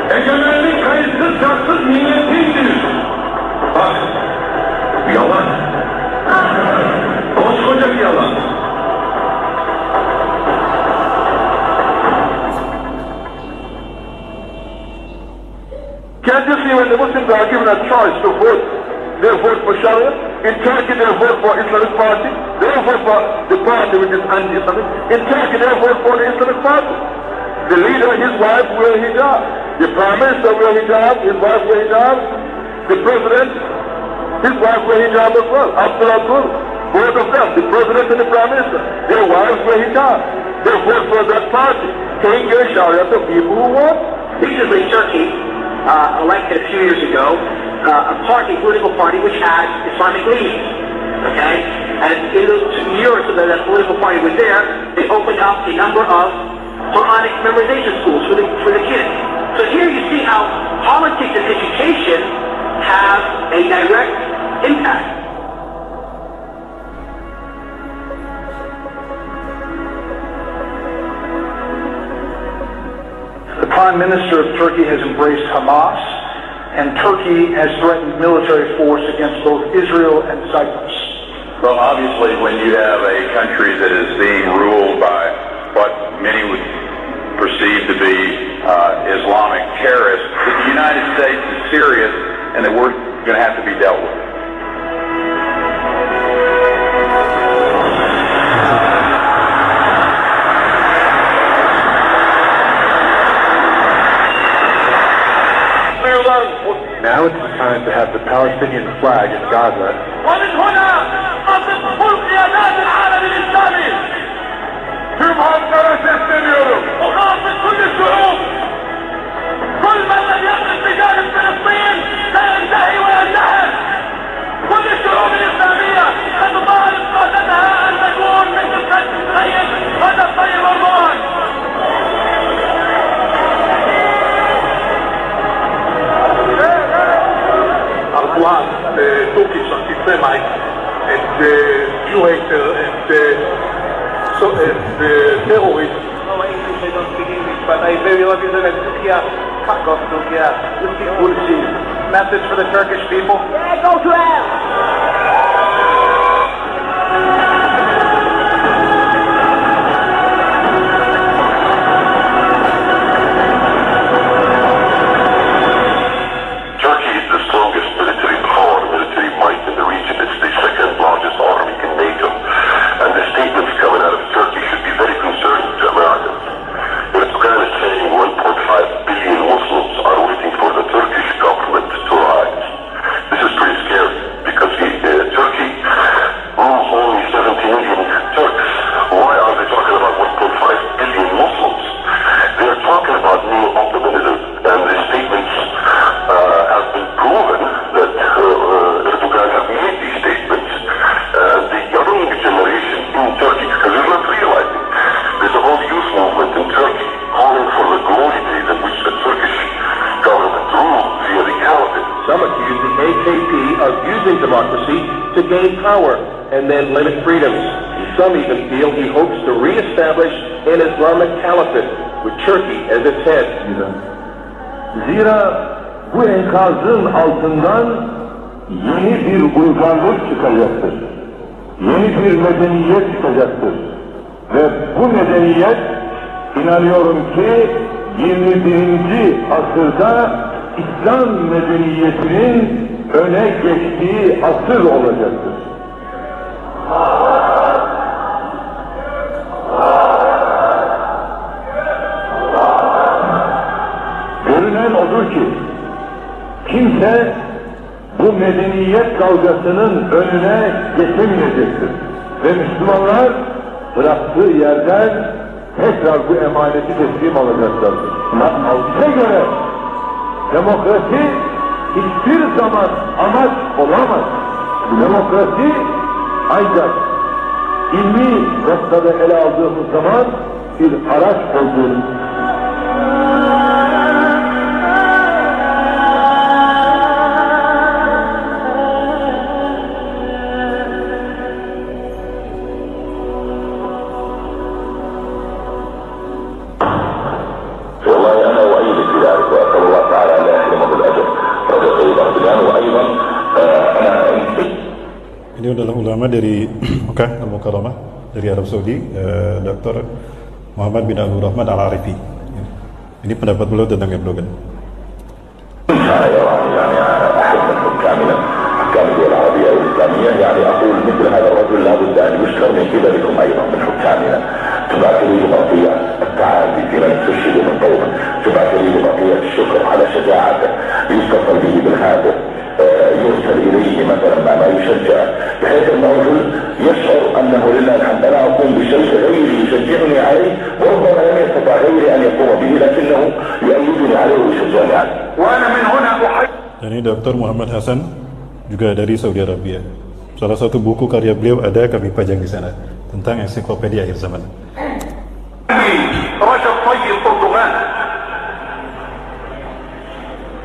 Egemenlik kayıtsız şartsız milletindir. Bak, yalan. Koskoca bir yalan. Can't you see when the Muslims are given a choice to vote, they vote for Sharia? In Turkey they vote for Islamic Party. They vote for the party which is anti-Islamic. In Turkey they vote for the Islamic Party. The leader and his wife wear hijab. The Prime Minister wear hijab, his wife wear hijab. The President, his wife wear hijab as well. Abdullah Gül, both of them, the President and the Prime Minister, their wives wear hijab. They vote for that party. Can give Sharia to people who want. Recently, Turkey elected a few years ago a political party which had Islamic leanings. Okay, and in those 2 years that that political party was there, they opened up a number of Quranic memorization schools for the kids. So here you see how politics and education have a direct impact. The Prime Minister of Turkey has embraced Hamas, and Turkey has threatened military force against both Israel and Cyprus. Well, obviously, when you have a country that is being ruled by what many would perceive to be Islamic terrorists, that the United States is serious and that we're going to have to be dealt with. to have the Palestinian flag in Gaza. ومن هنا أصف كل قيادات العالم الإسلامي. Tüm halklara sesleniyorum. وخاصة كل الشعوب. كل من لم يقف بجانب فلسطين سينتهي وينتهر. كل الشعوب الإسلامية قد ضالت قادتها أن تكون مثل السيد رجب طيب أردوغان. Erdogan, the Turkish anti-Semite and the Jew hater and the terrorist. No, English, I don't speak English, but I very well represent Turkey. Fuck off, Turkey. This is bullshit. Message for the Turkish people. Yeah, go to hell! Turkey is the strongest military power, military might in the region. It's the second largest army in NATO. And the statements coming out of Turkey should be very concerning to Americans. Erdogan is saying 1.5 billion Muslims are waiting for the Turkish government to rise. This is pretty scary because Turkey rules only 70 million Turks. Why are they talking about 1.5 billion Muslims? They are talking about neo-optimism, and the statements have been proven that Erdogan have made these statements. The young generation in Turkey, because they're not realizing, there's a whole youth movement in Turkey calling for the glory days in which the Turkish government ruled via the caliphate. Some accuse the AKP of using democracy to gain power and then limit freedoms. Some even feel he hopes to re-establish an Islamic caliphate with Turkey as its head. Zira bu enkazın altından yeni bir uygarlık çıkacaktır. Yeni bir medeniyet çıkacaktır. Ve bu medeniyet inanıyorum ki 21. asırda İslam medeniyetinin öne geçtiği asır olacaktır. Görünen odur ki kimse bu medeniyet kavgasının önüne geçemeyecektir. Ve Müslümanlar bıraktığı yerden tekrar bu emaneti teslim alacaklardır. Bize göre demokrasi hiçbir zaman amaç olamaz. Demokrasi ancak ilmi noktada ele aldığımız zaman bir araç olduğunu Ini adalah ulama dari Mekah Al-Mukarramah dari Arab Saudi, Dr. Muhammad bin Abdul Rahman Al-Arifi. Ini pendapat beliau tentang Erdogan. يعني أقول مثل هذا الرجل لابد أن يشكر من قبلكم أيضا من حكامنا. تبعث لي بقية التعافي في من تشهد من قومه، تبعث لي بقية الشكر على شجاعته، يستقر به بالهاتف، يرسل إليه مثلا ما يشجع، بحيث أن الرجل يشعر أنه لله الحمد أنا أقوم بشيء غيري يشجعني عليه، وربما لم يستطع غيري أن يقوم به لكنه يؤيدني عليه ويشجعني عليه. وأنا من هنا أحيي. Ini Dr. Muhammad Hasan juga dari Saudi Arabia. Salah satu buku karya beliau ada kami pajang di sana tentang ensiklopedia akhir zaman. رجب طيب أردوغان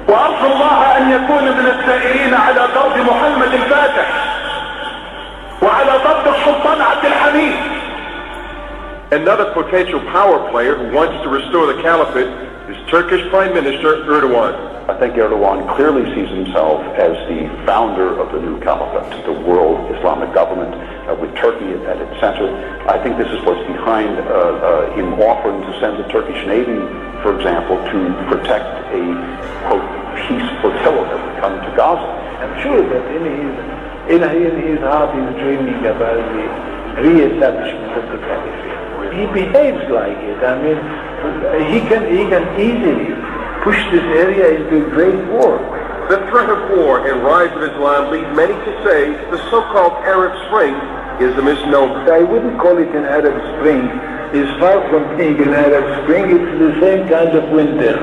وأرجو الله أن يكون من السائرين على ضرب محمد الفاتح وعلى ضرب السلطان عبد الحميد. Another potential power player who wants to restore the caliphate is Turkish Prime Minister Erdogan. I think Erdogan clearly sees himself as the founder of the new caliphate, the world Islamic government, with Turkey at its center. I think this is what's behind him offering to send the Turkish Navy, for example, to protect a, quote, peace flotilla that would come to Gaza. I'm sure that in his heart he's dreaming about the re-establishment of the caliphate. He behaves like it. I mean, he can easily push this area into a great war. The threat of war and rise of Islam lead many to say the so-called Arab Spring is a misnomer. I wouldn't call it an Arab Spring. It's far from being an Arab Spring. It's the same kind of winter.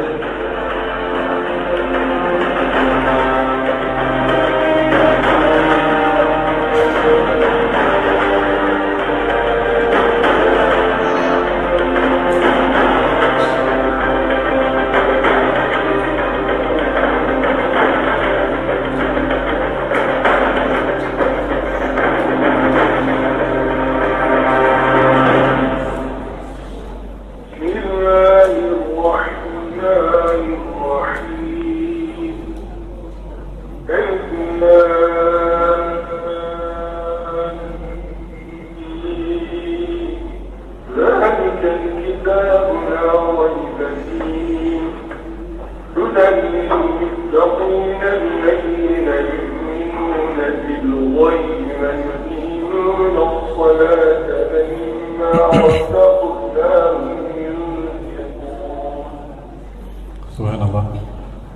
Subhanallah.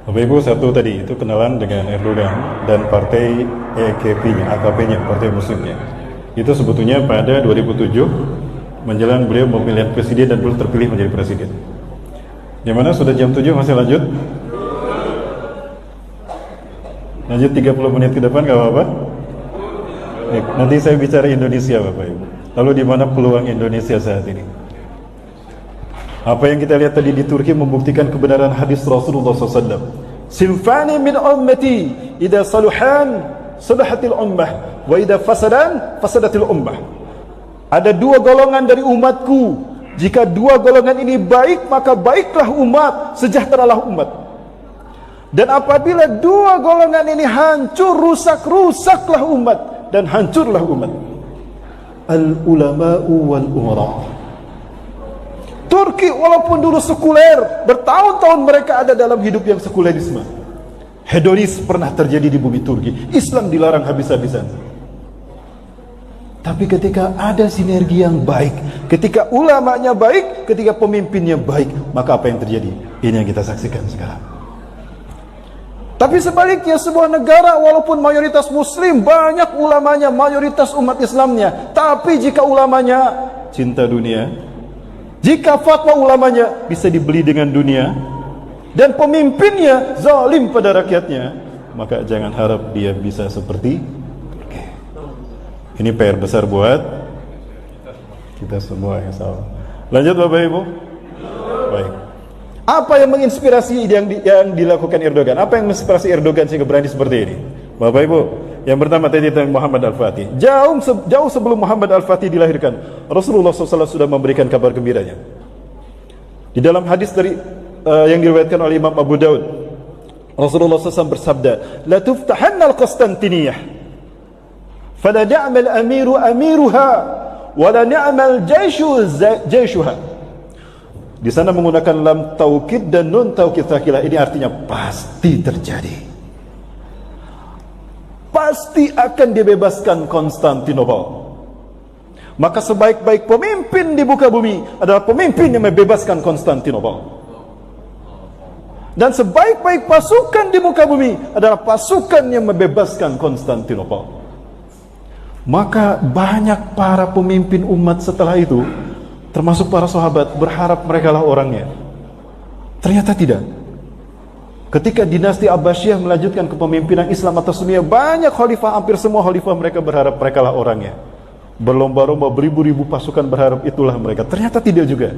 Bapak Ibu, satu tadi itu kenalan dengan Erdogan dan partai AKP-nya, AKP-nya, Partai Muslimnya. Itu sebetulnya pada 2007 menjelang beliau pemilihan presiden dan belum terpilih menjadi presiden. Yang mana sudah jam 7 masih lanjut? Lanjut 30 menit ke depan gak apa-apa? Nanti saya bicara Indonesia Bapak Ibu. Lalu di mana peluang Indonesia saat ini? Apa yang kita lihat tadi di Turki membuktikan kebenaran hadis Rasulullah SAW. Sinfani min ummati idza saluhan salahatil ummah wa idza fasadan fasadatil ummah. Ada dua golongan dari umatku. Jika dua golongan ini baik, maka baiklah umat, sejahteralah umat. Dan apabila dua golongan ini hancur, rusak, rusaklah umat dan hancurlah umat. Al-ulama'u wal-umara. Turki walaupun dulu sekuler, bertahun-tahun mereka ada dalam hidup yang sekulerisme. Hedonis pernah terjadi di bumi Turki. Islam dilarang habis-habisan. Tapi ketika ada sinergi yang baik, ketika ulamanya baik, ketika pemimpinnya baik, maka apa yang terjadi? Ini yang kita saksikan sekarang. Tapi sebaliknya, sebuah negara walaupun mayoritas muslim, banyak ulamanya, mayoritas umat Islamnya, tapi jika ulamanya cinta dunia, jika fatwa ulamanya bisa dibeli dengan dunia, dan pemimpinnya zalim pada rakyatnya, maka jangan harap dia bisa seperti Turki. Ini PR besar buat kita semua yang salah. Lanjut Bapak Ibu. Baik. Apa yang menginspirasi yang dilakukan Erdogan? Apa yang menginspirasi Erdogan sehingga berani seperti ini? Bapak Ibu, yang pertama tadi tentang Muhammad Al-Fatih. Jauh sebelum Muhammad Al-Fatih dilahirkan, Rasulullah SAW sudah memberikan kabar gembiranya. Di dalam hadis dari yang diriwayatkan oleh Imam Abu Daud, Rasulullah SAW bersabda, "La tuftahanna al-Qastantiniyah, fala ni'mal amiru amiruha, wa la ni'mal jaishu jaishuha." Di sana menggunakan lam taukid dan nun taukid tsakilah. Ini artinya pasti terjadi. Pasti akan dibebaskan Konstantinopel. Maka sebaik-baik pemimpin di muka bumi adalah pemimpin yang membebaskan Konstantinopel. Dan sebaik-baik pasukan di muka bumi adalah pasukan yang membebaskan Konstantinopel. Maka banyak para pemimpin umat setelah itu, termasuk para sahabat, berharap mereka lah orangnya. Ternyata tidak. Ketika dinasti Abbasiyah melanjutkan kepemimpinan Islam atas dunia, banyak khalifah, hampir semua khalifah mereka berharap mereka lah orangnya. Berlomba-lomba, beribu-ribu pasukan berharap itulah mereka. Ternyata tidak juga.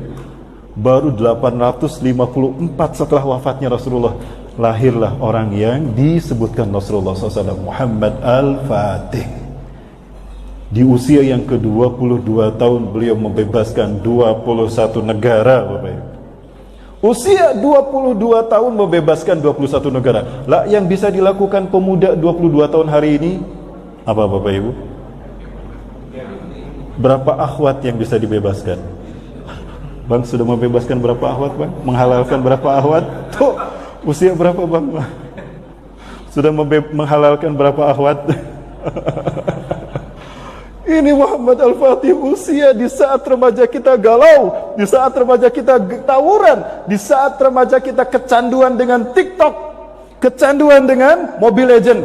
Baru 854 setelah wafatnya Rasulullah, lahirlah orang yang disebutkan Rasulullah SAW, Muhammad Al-Fatih. Di usia yang ke-22 tahun beliau membebaskan 21 negara, Bapak Ibu. Usia 22 tahun membebaskan 21 negara. Lah yang bisa dilakukan pemuda 22 tahun hari ini apa Bapak Ibu? Berapa akhwat yang bisa dibebaskan? Bang sudah membebaskan berapa akhwat, Bang? Menghalalkan berapa akhwat? Tuh, usia berapa, Bang? Sudah menghalalkan berapa akhwat? Ini Muhammad Al-Fatih usia di saat remaja kita galau, di saat remaja kita tawuran, di saat remaja kita kecanduan dengan TikTok, kecanduan dengan Mobile Legend.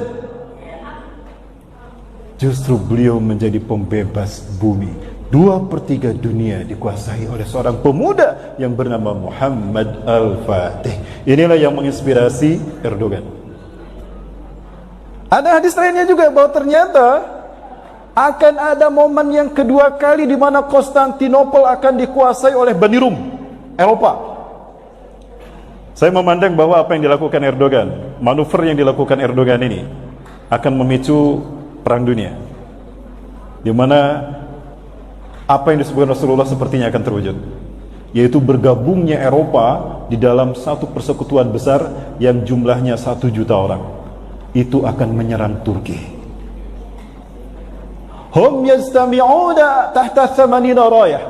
Justru beliau menjadi pembebas bumi. 2/3 dunia dikuasai oleh seorang pemuda yang bernama Muhammad Al-Fatih. Inilah yang menginspirasi Erdogan. Ada hadis lainnya juga bahwa ternyata akan ada momen yang kedua kali di mana Konstantinopel akan dikuasai oleh Bani Rum, Eropa. Saya memandang bahwa apa yang dilakukan Erdogan, manuver yang dilakukan Erdogan ini akan memicu perang dunia, di mana apa yang disebutkan Rasulullah sepertinya akan terwujud, yaitu bergabungnya Eropa di dalam satu persekutuan besar yang jumlahnya 1 juta orang. Itu akan menyerang Turki. Hum yastami'una tahta 80 rayah.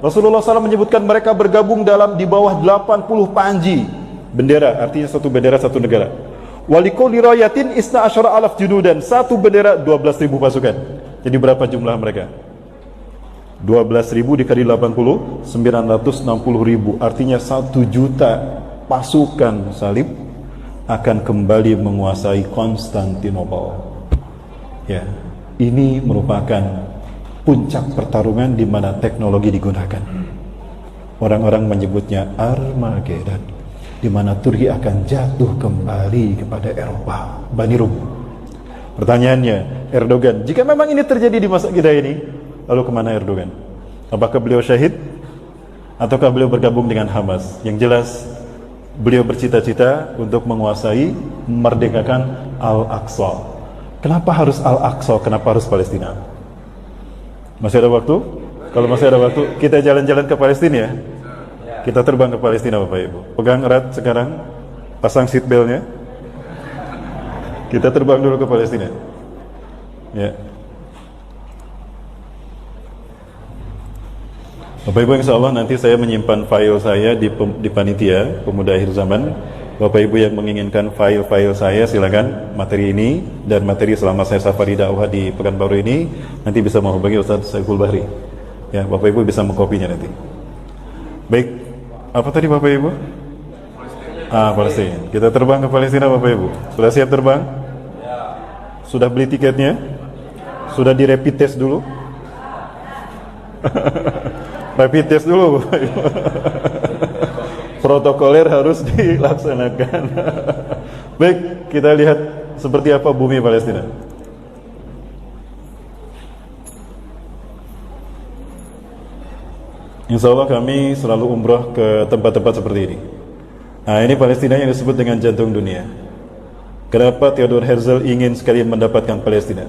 Rasulullah SAW menyebutkan mereka bergabung di bawah 80 panji bendera, artinya satu bendera satu negara. Walikulli rayatin 12,000 junudan, satu bendera 12.000 pasukan. Jadi berapa jumlah mereka? 12.000 dikali 80, 960.000, artinya 1 juta pasukan salib akan kembali menguasai Konstantinopel. Ya, ini merupakan puncak pertarungan di mana teknologi digunakan. Orang-orang menyebutnya Armageddon, di mana Turki akan jatuh kembali kepada Eropa, Bani Rum. Pertanyaannya, Erdogan, jika memang ini terjadi di masa kita ini, lalu kemana Erdogan? Apakah beliau syahid? Ataukah beliau bergabung dengan Hamas? Yang jelas, beliau bercita-cita untuk menguasai, memerdekakan Al-Aqsa. Kenapa harus Al-Aqsa? Kenapa harus Palestina? Masih ada waktu? Kalau masih ada waktu, kita jalan-jalan ke Palestina ya? Kita terbang ke Palestina Bapak Ibu. Pegang erat sekarang, pasang seat belt-nya. Kita terbang dulu ke Palestina. Ya. Bapak Ibu, insya Allah nanti saya menyimpan file saya di panitia pemuda akhir zaman. Bapak Ibu yang menginginkan file-file saya, silakan materi ini dan materi selama saya safari dakwah di Pekanbaru ini nanti bisa menghubungi Ustaz Saiful Bahri. Ya, Bapak Ibu bisa mengkopinya nanti. Baik, apa tadi Bapak Ibu? Palestina. Kita terbang ke Palestina Bapak Ibu. Sudah siap terbang? Sudah beli tiketnya? Sudah di rapid test dulu? Rapid test dulu Bapak Ibu. Protokoler harus dilaksanakan. Baik, kita lihat seperti apa bumi Palestina. Insya Allah kami selalu umroh ke tempat-tempat seperti ini. Nah, ini Palestina yang disebut dengan jantung dunia. Kenapa Theodor Herzl ingin sekali mendapatkan Palestina?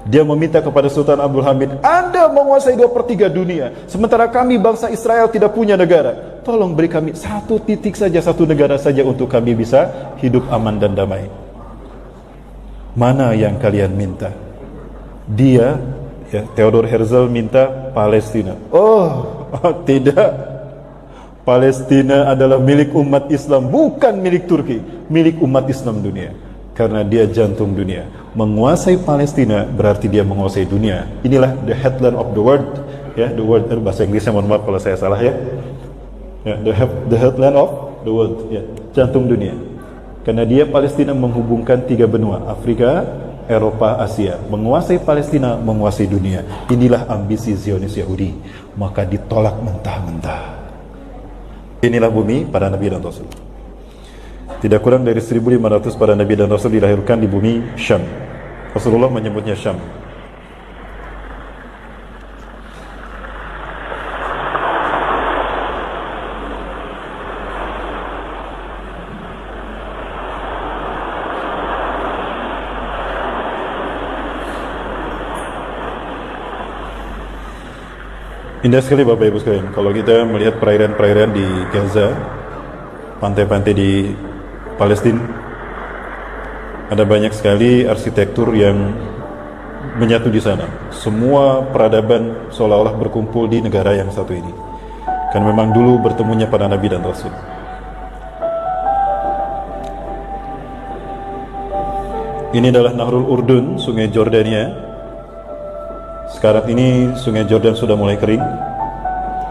Dia meminta kepada Sultan Abdul Hamid, Anda menguasai 2/3 dunia, sementara kami bangsa Israel tidak punya negara. Tolong beri kami satu titik saja, satu negara saja untuk kami bisa hidup aman dan damai. Mana yang kalian minta? Dia, ya, Theodor Herzl minta Palestina. Oh, tidak. Palestina adalah milik umat Islam, bukan milik Turki, milik umat Islam dunia. Karena dia jantung dunia. Menguasai Palestina berarti dia menguasai dunia. Inilah the heartland of the world. Ya, the world, bahasa Inggrisnya mohon maaf kalau saya salah ya. Ya, the heartland of the world. Ya, jantung dunia. Karena dia Palestina menghubungkan 3 benua, Afrika, Eropa, Asia. Menguasai Palestina, menguasai dunia. Inilah ambisi Zionis Yahudi. Maka ditolak mentah-mentah. Inilah bumi para nabi dan rasul. Tidak kurang dari 1.500 para nabi dan rasul dilahirkan di bumi Syam. Rasulullah menyebutnya Syam. Indah sekali Bapak Ibu sekalian kalau kita melihat perairan-perairan di Gaza, pantai-pantai di Palestina. Ada banyak sekali arsitektur yang menyatu di sana. Semua peradaban seolah-olah berkumpul di negara yang satu ini. Karena memang dulu bertemunya para nabi dan rasul. Ini adalah Nahrul Urdun, sungai Jordania. Sekarang ini sungai Jordan sudah mulai kering.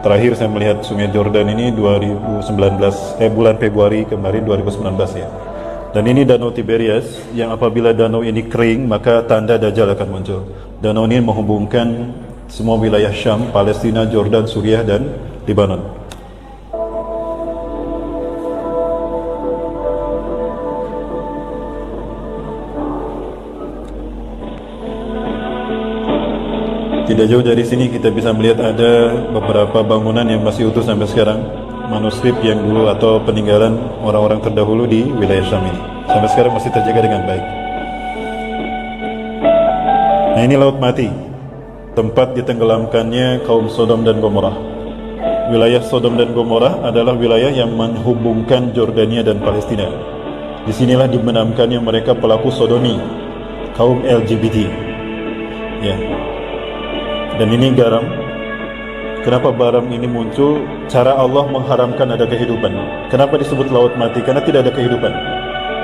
Terakhir saya melihat sungai Jordan ini 2019, bulan Februari kemarin 2019 ya. Dan ini danau Tiberias yang apabila danau ini kering maka tanda Dajjal akan muncul. Danau ini menghubungkan semua wilayah Syam, Palestina, Jordan, Suriah dan Lebanon. Tidak jauh dari sini kita bisa melihat ada beberapa bangunan yang masih utuh sampai sekarang, manuskrip yang dulu atau peninggalan orang-orang terdahulu di wilayah Syam ini sampai sekarang masih terjaga dengan baik. Nah, ini Laut Mati, tempat ditenggelamkannya kaum Sodom dan Gomorrah. Wilayah Sodom dan Gomorrah adalah wilayah yang menghubungkan Jordania dan Palestina. Disinilah dibenamkannya mereka pelaku sodomi, kaum LGBT. Ya. Dan ini garam. Kenapa garam ini muncul? Cara Allah mengharamkan ada kehidupan. Kenapa disebut Laut Mati? Karena tidak ada kehidupan.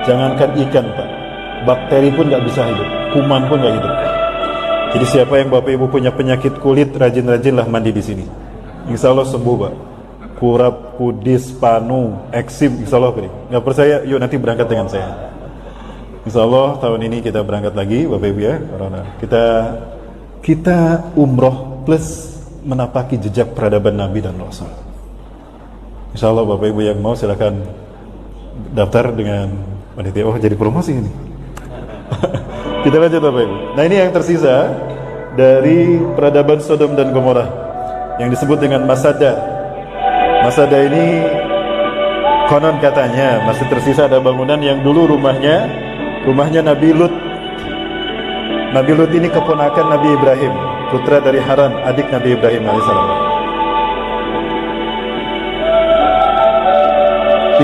Jangankan ikan, Pak, bakteri pun nggak bisa hidup, kuman pun nggak hidup. Jadi siapa yang Bapak Ibu punya penyakit kulit, rajin-rajinlah mandi di sini. Insya Allah sembuh, Pak. Kurap, kudis, panu, eksim, insya Allah kering. Nggak percaya? Yuk nanti berangkat dengan saya. Insya Allah tahun ini kita berangkat lagi, Bapak Ibu ya. Kita umroh plus menapaki jejak peradaban Nabi dan Rasul. Insya Allah Bapak Ibu yang mau silakan daftar dengan panitia. Oh, jadi promosi ini. Kita lanjut Bapak Ibu. Nah, ini yang tersisa dari peradaban Sodom dan Gomorrah yang disebut dengan Masada. Masada ini konon katanya masih tersisa ada bangunan yang dulu rumahnya Nabi Lut. Nabi Lut ini keponakan Nabi Ibrahim, putra dari Haran, adik Nabi Ibrahim alaihissalam.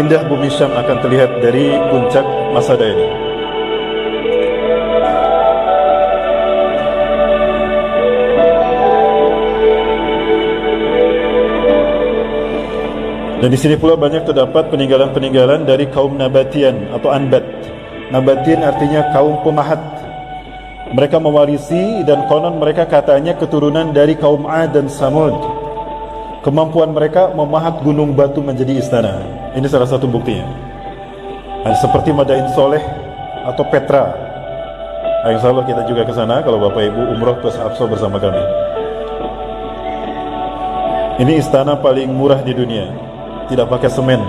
Indah bumi Syam akan terlihat dari puncak Masada ini. Dan di sini pula banyak terdapat peninggalan-peninggalan dari kaum Nabatian atau Anbat. Nabatian artinya kaum pemahat. Mereka mewarisi dan konon mereka katanya keturunan dari kaum Ad dan Samud. Kemampuan mereka memahat gunung batu menjadi istana. Ini salah satu buktinya. Nah, seperti Madain Soleh atau Petra. Nah, insya Allah kita juga ke sana kalau Bapak Ibu umroh plus Aqsa bersama kami. Ini istana paling murah di dunia. Tidak pakai semen,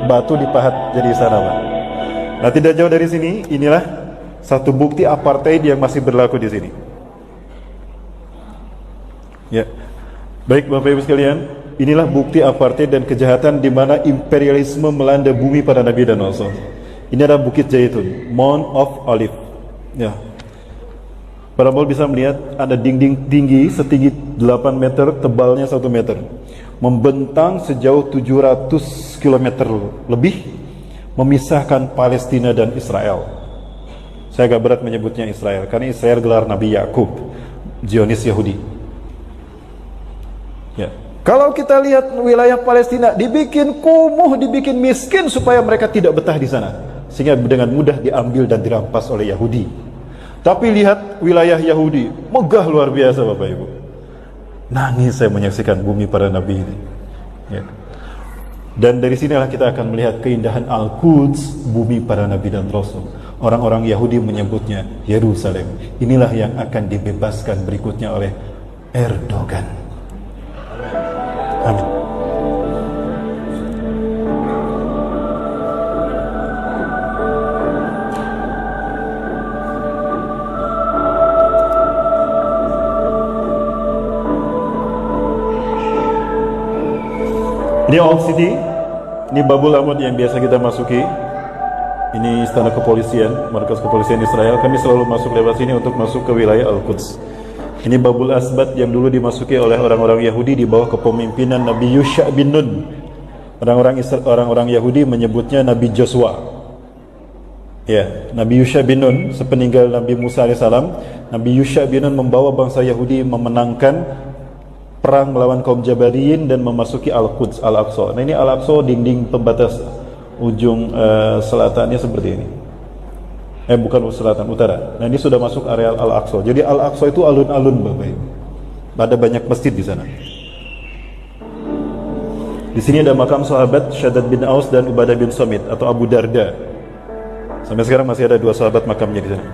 batu dipahat jadi istana, Pak. Nah, tidak jauh dari sini, inilah satu bukti apartheid yang masih berlaku di sini. Ya, baik Bapak Ibu sekalian, inilah bukti apartheid dan kejahatan di mana imperialisme melanda bumi para nabi dan rasul. Ini adalah Bukit Zaitun, Mount of Olive. Ya, para mal bisa melihat ada dinding tinggi setinggi 8 meter, tebalnya 1 meter, membentang sejauh 700 km lebih, memisahkan Palestina dan Israel. Saya agak berat menyebutnya Israel, karena Israel gelar Nabi Yakub, Zionis Yahudi. Ya. Kalau kita lihat wilayah Palestina, dibikin kumuh, dibikin miskin supaya mereka tidak betah di sana, sehingga dengan mudah diambil dan dirampas oleh Yahudi. Tapi lihat wilayah Yahudi, megah luar biasa Bapak Ibu. Nangis saya menyaksikan bumi para nabi ini. Ya. Dan dari sinilah kita akan melihat keindahan Al-Quds, bumi para nabi dan rasul. Orang-orang Yahudi menyebutnya Yerusalem. Inilah yang akan dibebaskan berikutnya oleh Erdogan. Amin. Ini Old City, ini Babul Amud yang biasa kita masuki. Ini istana kepolisian, markas kepolisian Israel. Kami selalu masuk lewat sini untuk masuk ke wilayah Al-Quds. Ini Babul Asbat yang dulu dimasuki oleh orang-orang Yahudi di bawah kepemimpinan Nabi Yusha bin Nun. Orang-orang Yahudi menyebutnya Nabi Joshua. Ya, Nabi Yusha bin Nun sepeninggal Nabi Musa alaihissalam, Nabi Yusha bin Nun membawa bangsa Yahudi memenangkan perang melawan kaum Jabariyin dan memasuki Al-Quds, Al-Aqsa. Nah, ini Al-Aqsa dinding pembatas ujung selatannya seperti ini. Bukan selatan, utara. Nah, ini sudah masuk area Al-Aqsa. Jadi Al-Aqsa itu alun-alun Bapak Ibu. Ada banyak masjid di sana. Di sini ada makam sahabat Shaddad bin Aus dan Ubadah bin Samit atau Abu Darda. Sampai sekarang masih ada 2 sahabat makamnya di sana.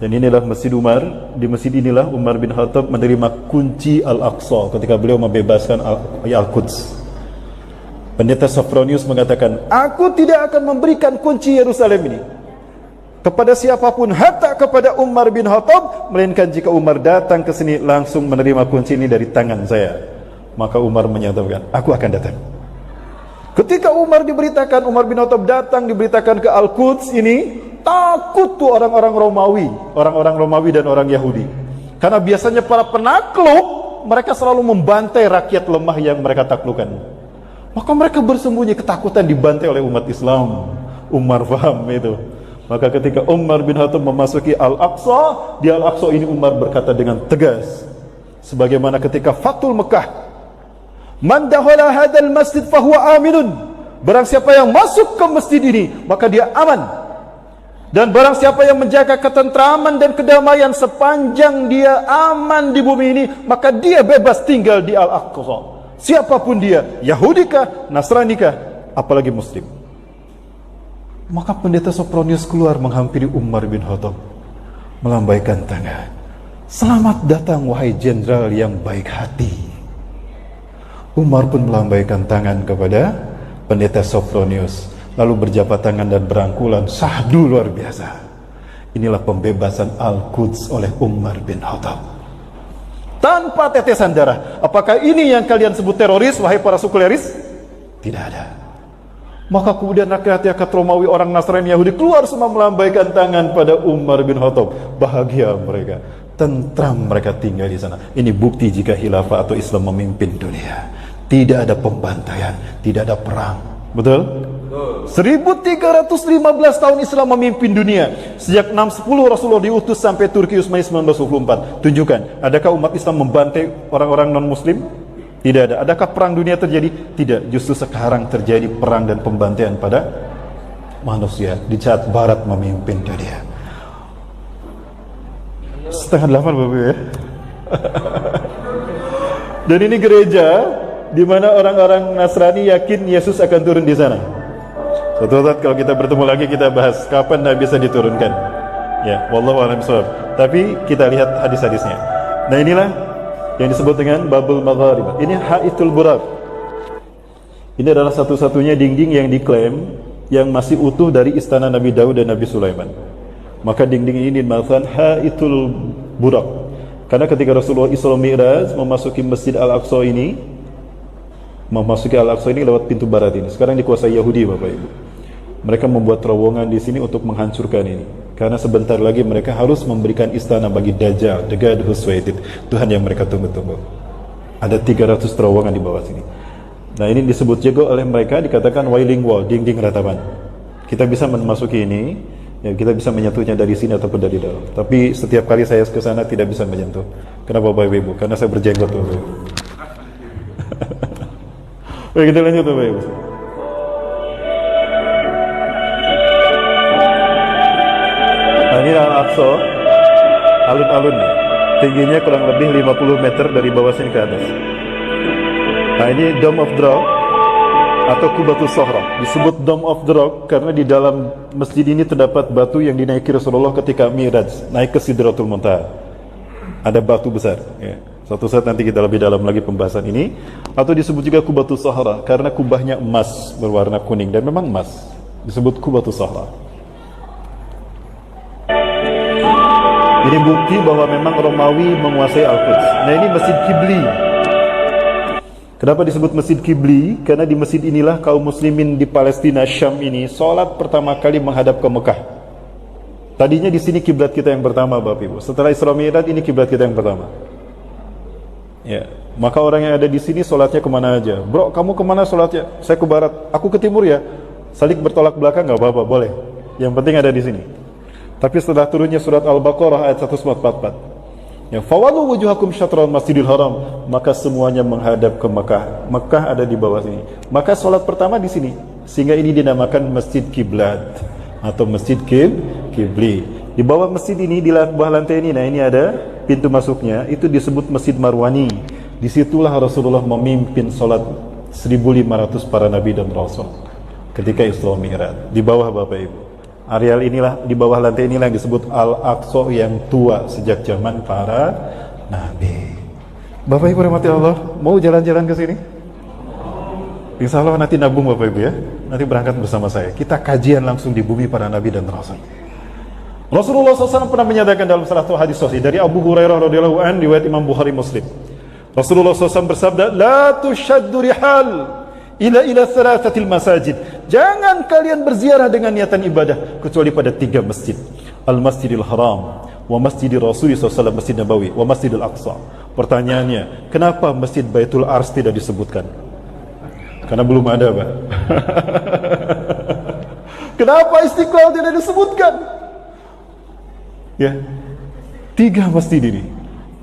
Dan inilah Masjid Umar. Di masjid inilah Umar bin Khattab menerima kunci Al-Aqsa ketika beliau membebaskan Al-Quds. Pendeta Sophronius mengatakan, aku tidak akan memberikan kunci Yerusalem ini kepada siapapun, hatta kepada Umar bin Khattab, melainkan jika Umar datang ke sini langsung menerima kunci ini dari tangan saya. Maka Umar menyatakan, aku akan datang. Ketika Umar bin Khattab datang, diberitakan ke Al-Quds ini, takut tuh orang-orang Romawi dan orang Yahudi. Karena biasanya para penakluk, mereka selalu membantai rakyat lemah yang mereka taklukkan. Maka mereka bersembunyi ketakutan dibantai oleh umat Islam. Umar paham itu. Maka ketika Umar bin Khattab memasuki Al-Aqsa, di Al-Aqsa ini Umar berkata dengan tegas, sebagaimana ketika Fathul Mekah, man dakhala hadzal masjid fahuwa aminun. Barang siapa yang masuk ke masjid ini, maka dia aman. Dan barang siapa yang menjaga ketentraman dan kedamaian sepanjang dia aman di bumi ini, maka dia bebas tinggal di Al-Aqsa. Siapapun dia, Yahudikah, Nasranikah, apalagi Muslim. Maka pendeta Sophronius keluar menghampiri Umar bin Khattab, melambaikan tangan. Selamat datang wahai jenderal yang baik hati. Umar pun melambaikan tangan kepada pendeta Sophronius, lalu berjabat tangan dan berangkulan sahdu luar biasa. Inilah pembebasan Al-Quds oleh Umar bin Khattab tanpa tetesan darah. Apakah ini yang kalian sebut teroris, wahai para sekuleris? Tidak ada. Maka kemudian rakyat-rakyat Romawi, orang Nasrani, Yahudi keluar semua melambaikan tangan pada Umar bin Khattab. Bahagia mereka, tentram mereka tinggal di sana. Ini bukti jika khilafah atau Islam memimpin dunia. Tidak ada pembantaian, tidak ada perang. Betul? 1315 tahun Islam memimpin dunia. Sejak 610 Rasulullah diutus sampai Turki Utsmani 1924. Tunjukkan, adakah umat Islam membantai orang-orang non-muslim? Tidak ada. Adakah perang dunia terjadi? Tidak. Justru sekarang terjadi perang dan pembantaian pada manusia di saat Barat memimpin dunia. 7:30 Bapak ya. Dan ini gereja di mana orang-orang Nasrani yakin Yesus akan turun di sana. Suatu saat kalau kita bertemu lagi, kita bahas kapan Nabi bisa diturunkan. Ya, wallahu a'lam bishawab. Tapi kita lihat hadis-hadisnya. Nah, inilah yang disebut dengan Babul Magharib. Ini Haitul Buraq. Ini adalah satu-satunya dinding yang diklaim yang masih utuh dari istana Nabi Daud dan Nabi Sulaiman. Maka dinding ini dinamakan Haitul Buraq. Karena ketika Rasulullah Isra Mi'raj memasuki Masjid Al-Aqsa ini, lewat pintu barat ini. Sekarang dikuasai Yahudi, Bapak Ibu. Mereka membuat terowongan di sini untuk menghancurkan ini. Karena sebentar lagi mereka harus memberikan istana bagi Dajjal, the God who's waited, Tuhan yang mereka tunggu-tunggu. Ada 300 terowongan di bawah sini. Nah, ini disebut juga oleh mereka, dikatakan Wailing Wall, dinding ratapan. Kita bisa memasuki ini, ya, kita bisa menyentuhnya dari sini ataupun dari dalam. Tapi setiap kali saya ke sana tidak bisa menyentuh. Kenapa Bapak Ibu? Karena saya berjenggot, Bapak Ibu. Baik, kita lanjut Bapak Ibu. Nah, ini Al-Aqsa, alun-alun, tingginya kurang lebih 50 meter dari bawah sini ke atas. Nah, ini Dome of the Rock atau Qubatus Sohra. Disebut Dome of the Rock karena di dalam masjid ini terdapat batu yang dinaiki Rasulullah ketika Mi'raj, naik ke Sidratul Muntaha. Ada batu besar, ya. Suatu saat nanti kita lebih dalam lagi pembahasan ini. Atau disebut juga Qubatus Sohra karena kubahnya emas berwarna kuning, dan memang emas. Disebut Qubatus Sohra. Ini bukti bahwa memang Romawi menguasai Al-Quds. Nah, ini Masjid Qibli. Kenapa disebut Masjid Qibli? Karena di masjid inilah kaum muslimin di Palestina, Syam ini sholat pertama kali menghadap ke Mekah. Tadinya di sini kiblat kita yang pertama, Bapak Ibu. Setelah Isra Mi'raj, ini kiblat kita yang pertama. Ya, maka orang yang ada di sini sholatnya kemana aja? Bro, kamu kemana sholatnya? Saya ke barat. Aku ke timur ya. Saling bertolak belakang nggak apa-apa, boleh. Yang penting ada di sini. Tapi setelah turunnya surat Al-Baqarah ayat 144, ya, fawallu wujuhakum syatral Masjidil Haram, maka semuanya menghadap ke Mekah. Mekah ada di bawah sini. Maka sholat pertama di sini, sehingga ini dinamakan Masjid Kiblat atau Masjid Qibli. Di bawah masjid ini, di bawah lantai ini, nah ini ada pintu masuknya, itu disebut Masjid Marwani. Disitulah Rasulullah memimpin sholat 1500 para nabi dan rasul ketika Isra Mi'raj. Di bawah, Bapak Ibu. Areal inilah, di bawah lantai inilah yang disebut Al-Aqsa yang tua sejak zaman para nabi. Bapak Ibu rahmati Allah, mau jalan-jalan ke sini? Insya Allah nanti nabung Bapak Ibu ya. Nanti berangkat bersama saya. Kita kajian langsung di bumi para nabi dan rasul. Rasulullah SAW pernah menyatakan dalam salah satu hadis sahih dari Abu Hurairah radhiyallahu anhu, riwayat Imam Bukhari Muslim. Rasulullah SAW bersabda, "La tushaddu rihal ila thalathatil masajid." Jangan kalian berziarah dengan niatan ibadah kecuali pada 3 masjid. Al-Masjidil Haram, wa Masjidil Rasulullah SAW, Masjid Nabawi, wa Masjidil Aqsa. Pertanyaannya, kenapa Masjid Baitul Ars tidak disebutkan? Karena belum ada, Pak. Kenapa Istiqlal tidak disebutkan? Ya, 3 masjid ini.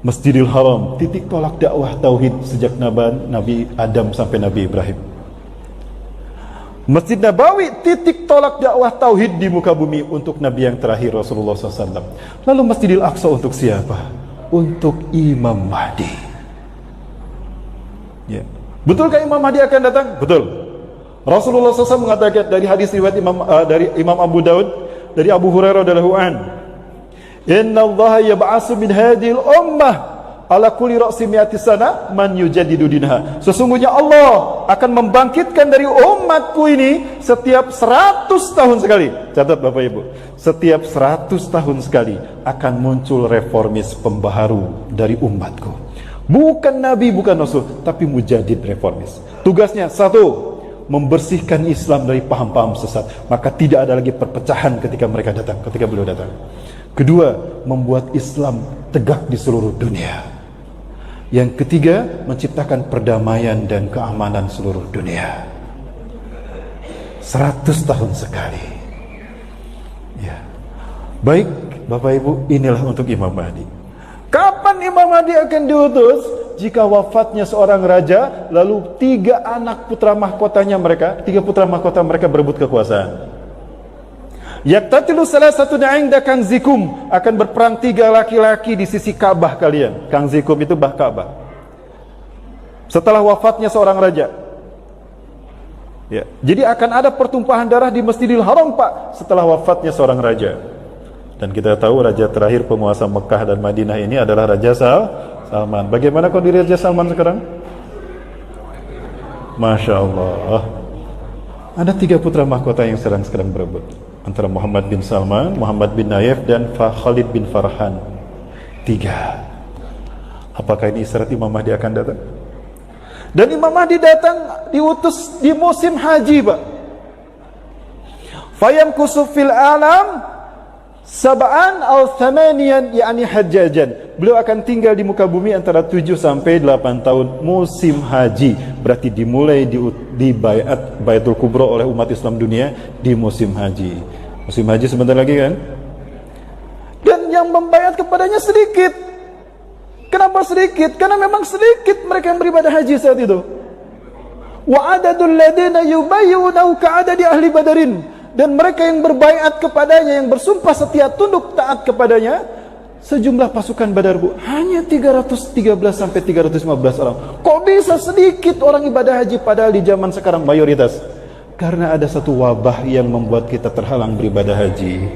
Masjidil Haram, titik tolak dakwah tauhid sejak Nabi Adam sampai Nabi Ibrahim. Masjid Nabawi, titik tolak dakwah tauhid di muka bumi untuk Nabi yang terakhir Rasulullah SAW. Lalu Masjidil Aqsa untuk siapa? Untuk Imam Mahdi. Ya. Betulkah Imam Mahdi akan datang? Betul. Rasulullah SAW mengatakan dari hadis riwayat dari Imam Abu Daud dari Abu Hurairah radhiyallahu anhu, "Inna Allah yab'atsu min hadhil ummah ala kulli ra'si mi'ati sana man yujaddidu dinha." Sesungguhnya Allah akan membangkitkan dari umatku ini setiap 100 tahun sekali. Catat Bapak Ibu, setiap 100 tahun sekali akan muncul reformis pembaharu dari umatku. Bukan nabi, bukan rasul, tapi mujaddid reformis. Tugasnya 1, membersihkan Islam dari paham-paham sesat. Maka tidak ada lagi perpecahan ketika mereka datang, ketika beliau datang. 2, membuat Islam tegak di seluruh dunia. Yang 3, menciptakan perdamaian dan keamanan seluruh dunia. 100 tahun sekali. Ya. Baik, Bapak Ibu, inilah untuk Imam Mahdi. Kapan Imam Mahdi akan diutus? Jika wafatnya seorang raja, lalu 3 anak putra mahkotanya mereka, 3 putra mahkota mereka berebut kekuasaan. Yaktatilu salah satu inda Kanzikum, akan berperang 3 laki-laki di sisi Ka'bah kalian. Kanzikum itu bah Ka'bah. Setelah wafatnya seorang raja. Ya, jadi akan ada pertumpahan darah di Masjidil Haram, Pak, setelah wafatnya seorang raja. Dan kita tahu raja terakhir penguasa Mekah dan Madinah ini adalah Raja Salman. Bagaimana kondisi Raja Salman sekarang? Masya Allah. Ada 3 putra mahkota yang sekarang berebut antara Muhammad bin Salman, Muhammad bin Nayef, dan Khalid bin Farhan. 3. Apakah ini isyarat Imam Mahdi akan datang? Dan Imam Mahdi datang diutus di musim haji, Pak. Fayam kusuf fil alam sab'an al thamaniyan, yakni hajjajan. Beliau akan tinggal di muka bumi antara 7 sampai 8 tahun musim haji. Berarti dimulai di Baitul Kubra oleh umat Islam dunia di musim haji. Musim haji sebentar lagi kan? Dan yang membaiat kepadanya sedikit. Kenapa sedikit? Karena memang sedikit mereka yang beribadah haji saat itu. Wa adadul ladina yubayyunahu ka'adadi ahli Badarin. Dan mereka yang berbaiat kepadanya, yang bersumpah setia tunduk taat kepadanya, sejumlah pasukan Badar, Bu, hanya 313 sampai 315 orang. Kok bisa sedikit orang ibadah haji padahal di zaman sekarang mayoritas? Karena ada satu wabah yang membuat kita terhalang beribadah haji.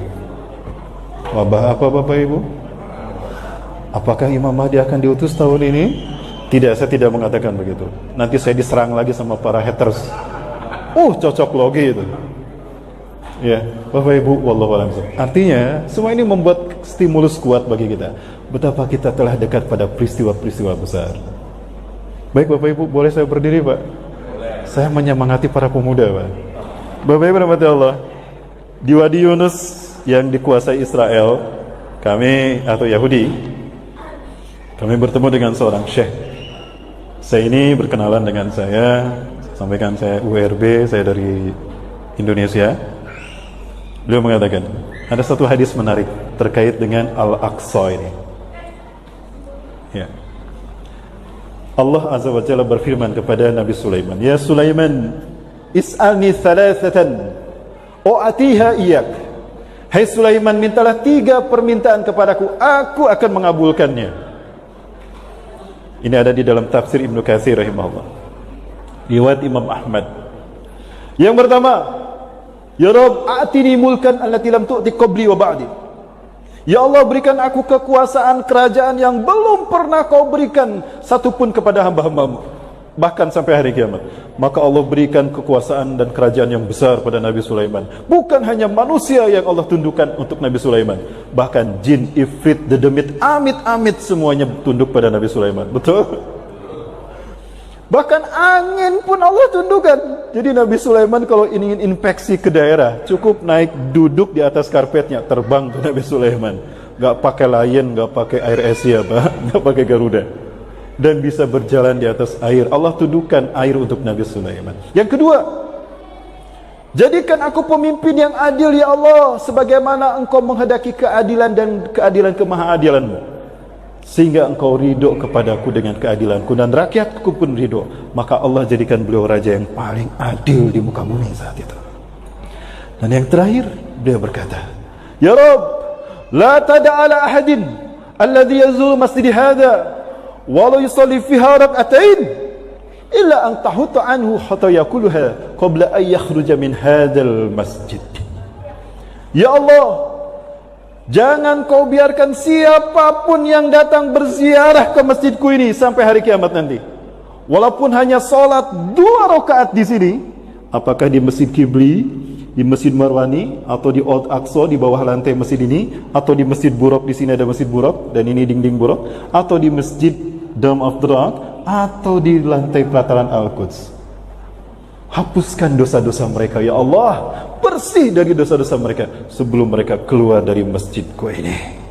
Wabah apa, Bapak Ibu? Apakah Imam Mahdi akan diutus tahun ini? Tidak, saya tidak mengatakan begitu. Nanti saya diserang lagi sama para haters. Cocok logi itu. Ya, Bapak Ibu, wallahu a'lam. Artinya, semua ini membuat stimulus kuat bagi kita. Betapa kita telah dekat pada peristiwa-peristiwa besar. Baik, Bapak Ibu, boleh saya berdiri, Pak? Boleh. Saya menyemangati para pemuda, Pak. Bapak Ibu rahmati Allah, di Wadi Yunus yang dikuasai Israel, kami atau Yahudi, kami bertemu dengan seorang syekh. Saya ini berkenalan dengan saya, sampaikan saya URB, saya dari Indonesia. Beliau mengatakan, ada satu hadis menarik terkait dengan Al-Aqsa ini. Ya. Allah Azza wa Jalla berfirman kepada Nabi Sulaiman, "Ya Sulaiman, is'alni thalathatan u'atiha iyak." Hai Sulaiman, mintalah 3 permintaan kepadaku, aku akan mengabulkannya. Ini ada di dalam tafsir Ibnu Katsir rahimahullah. Riwayat Imam Ahmad. Yang pertama, Ya Rabb, atini mulkan allati lam tu'ti qabli wa ba'di. Ya Allah, berikan aku kekuasaan kerajaan yang belum pernah kau berikan satupun kepada hamba-hambamu, bahkan sampai hari kiamat. Maka Allah berikan kekuasaan dan kerajaan yang besar pada Nabi Sulaiman. Bukan hanya manusia yang Allah tundukkan untuk Nabi Sulaiman, bahkan jin, ifrit, dedemit, amit-amit semuanya tunduk pada Nabi Sulaiman. Betul? Bahkan angin pun Allah tundukkan. Jadi Nabi Sulaiman kalau ingin infeksi ke daerah, cukup naik duduk di atas karpetnya, terbang tuh Nabi Sulaiman. Gak pakai Lion, gak pakai Air Asia, gak pakai Garuda, dan bisa berjalan di atas air. Allah tundukkan air untuk Nabi Sulaiman. Yang kedua, jadikan aku pemimpin yang adil ya Allah, sebagaimana engkau menghendaki keadilan dan keadilan kemahadilanmu, sehingga engkau ridho kepadaku dengan keadilanku dan rakyatku pun ridho. Maka Allah jadikan beliau raja yang paling adil di muka bumi saat itu. Dan yang terakhir, beliau berkata, Ya Rabb, la tada'ala ahadin alladhi yazul masjid hadha walau yusalli fiha rak'atain illa an tahuta anhu hatta yakuluha qabla an yakhruja min hadzal masjid. Ya Allah, jangan kau biarkan siapapun yang datang berziarah ke masjidku ini sampai hari kiamat nanti, walaupun hanya sholat 2 rakaat di sini, apakah di Masjid Qibli, di Masjid Marwani, atau di Old Aqsa di bawah lantai masjid ini, atau di Masjid Buraq, di sini ada Masjid Buraq dan ini dinding Buraq, atau di Masjid Dome of the Rock, atau di lantai pelataran Al-Quds. Hapuskan dosa-dosa mereka ya Allah, bersih dari dosa-dosa mereka sebelum mereka keluar dari masjidku ini.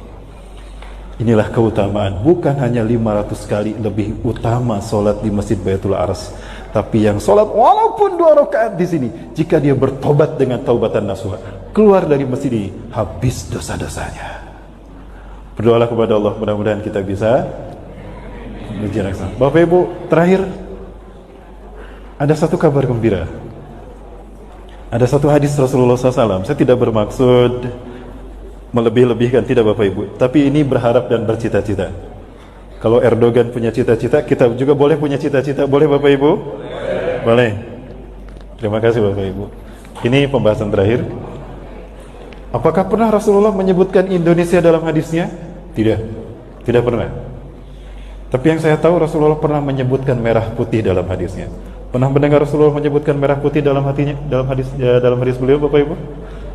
Inilah keutamaan, bukan hanya 500 kali lebih utama solat di Masjid Baitul Ars, tapi yang solat walaupun 2 rakaat di sini, jika dia bertobat dengan taubatan nasuha, keluar dari masjid ini, habis dosa-dosanya. Berdoalah kepada Allah, mudah-mudahan kita bisa berjalan. Bapak Ibu, terakhir ada satu kabar gembira. Ada satu hadis Rasulullah SAW. Saya tidak bermaksud melebih-lebihkan, tidak Bapak Ibu, tapi ini berharap dan bercita-cita. Kalau Erdogan punya cita-cita, kita juga boleh punya cita-cita. Boleh Bapak Ibu? Boleh. Terima kasih Bapak Ibu. Ini pembahasan terakhir. Apakah pernah Rasulullah menyebutkan Indonesia dalam hadisnya? Tidak. Tidak pernah. Tapi yang saya tahu, Rasulullah pernah menyebutkan merah putih dalam hadisnya. Pernah mendengar Rasulullah menyebutkan merah putih dalam hatinya, dalam hadis beliau Bapak Ibu?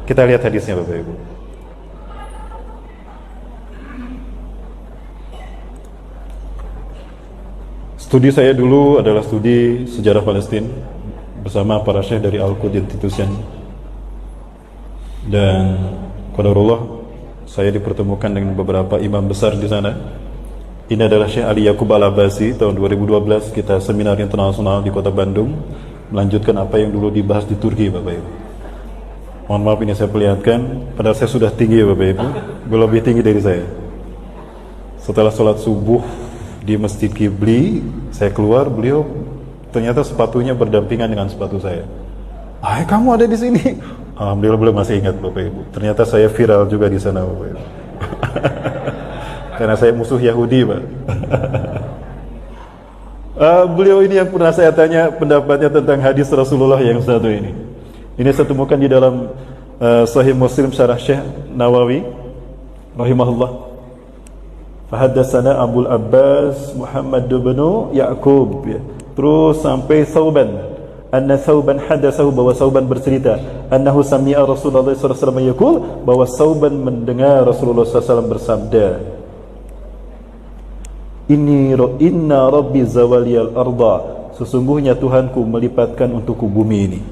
Kita lihat hadisnya Bapak Ibu. Studi saya dulu adalah studi sejarah Palestina bersama para syekh dari Al-Quds Institution. Dan qadarullah saya dipertemukan dengan beberapa imam besar di sana. Ini adalah Syekh Ali Yaqub Al-Abbasi. Tahun 2012 kita seminar internasional di kota Bandung, melanjutkan apa yang dulu dibahas di Turki Bapak Ibu. Mohon maaf ini saya perlihatkan, padahal saya sudah tinggi ya Bapak Ibu, beliau lebih tinggi dari saya. Setelah sholat subuh di Masjid Qibli, saya keluar, beliau ternyata sepatunya berdampingan dengan sepatu saya. Kamu ada di sini? Alhamdulillah beliau masih ingat Bapak Ibu. Ternyata saya viral juga di sana Bapak Ibu. Karena saya musuh Yahudi Pak. Beliau ini yang pernah saya tanya pendapatnya tentang hadis Rasulullah yang satu ini. Ini saya temukan di dalam Sahih Muslim syarah Syekh Nawawi rahimahullah. Fahaddatsana Abul Abbas Muhammad bin Ya'qub, terus sampai Sauban. Anna Sauban hadatsahu, bahwa Sauban bercerita, annahu sami'a Rasulullah sallallahu alaihi wasallam yaqul, bahwa Sauban mendengar Rasulullah sallallahu alaihi wasallam bersabda, Inna Rabbi zawaliyal arda, sesungguhnya Tuhanku melipatkan untukku bumi ini.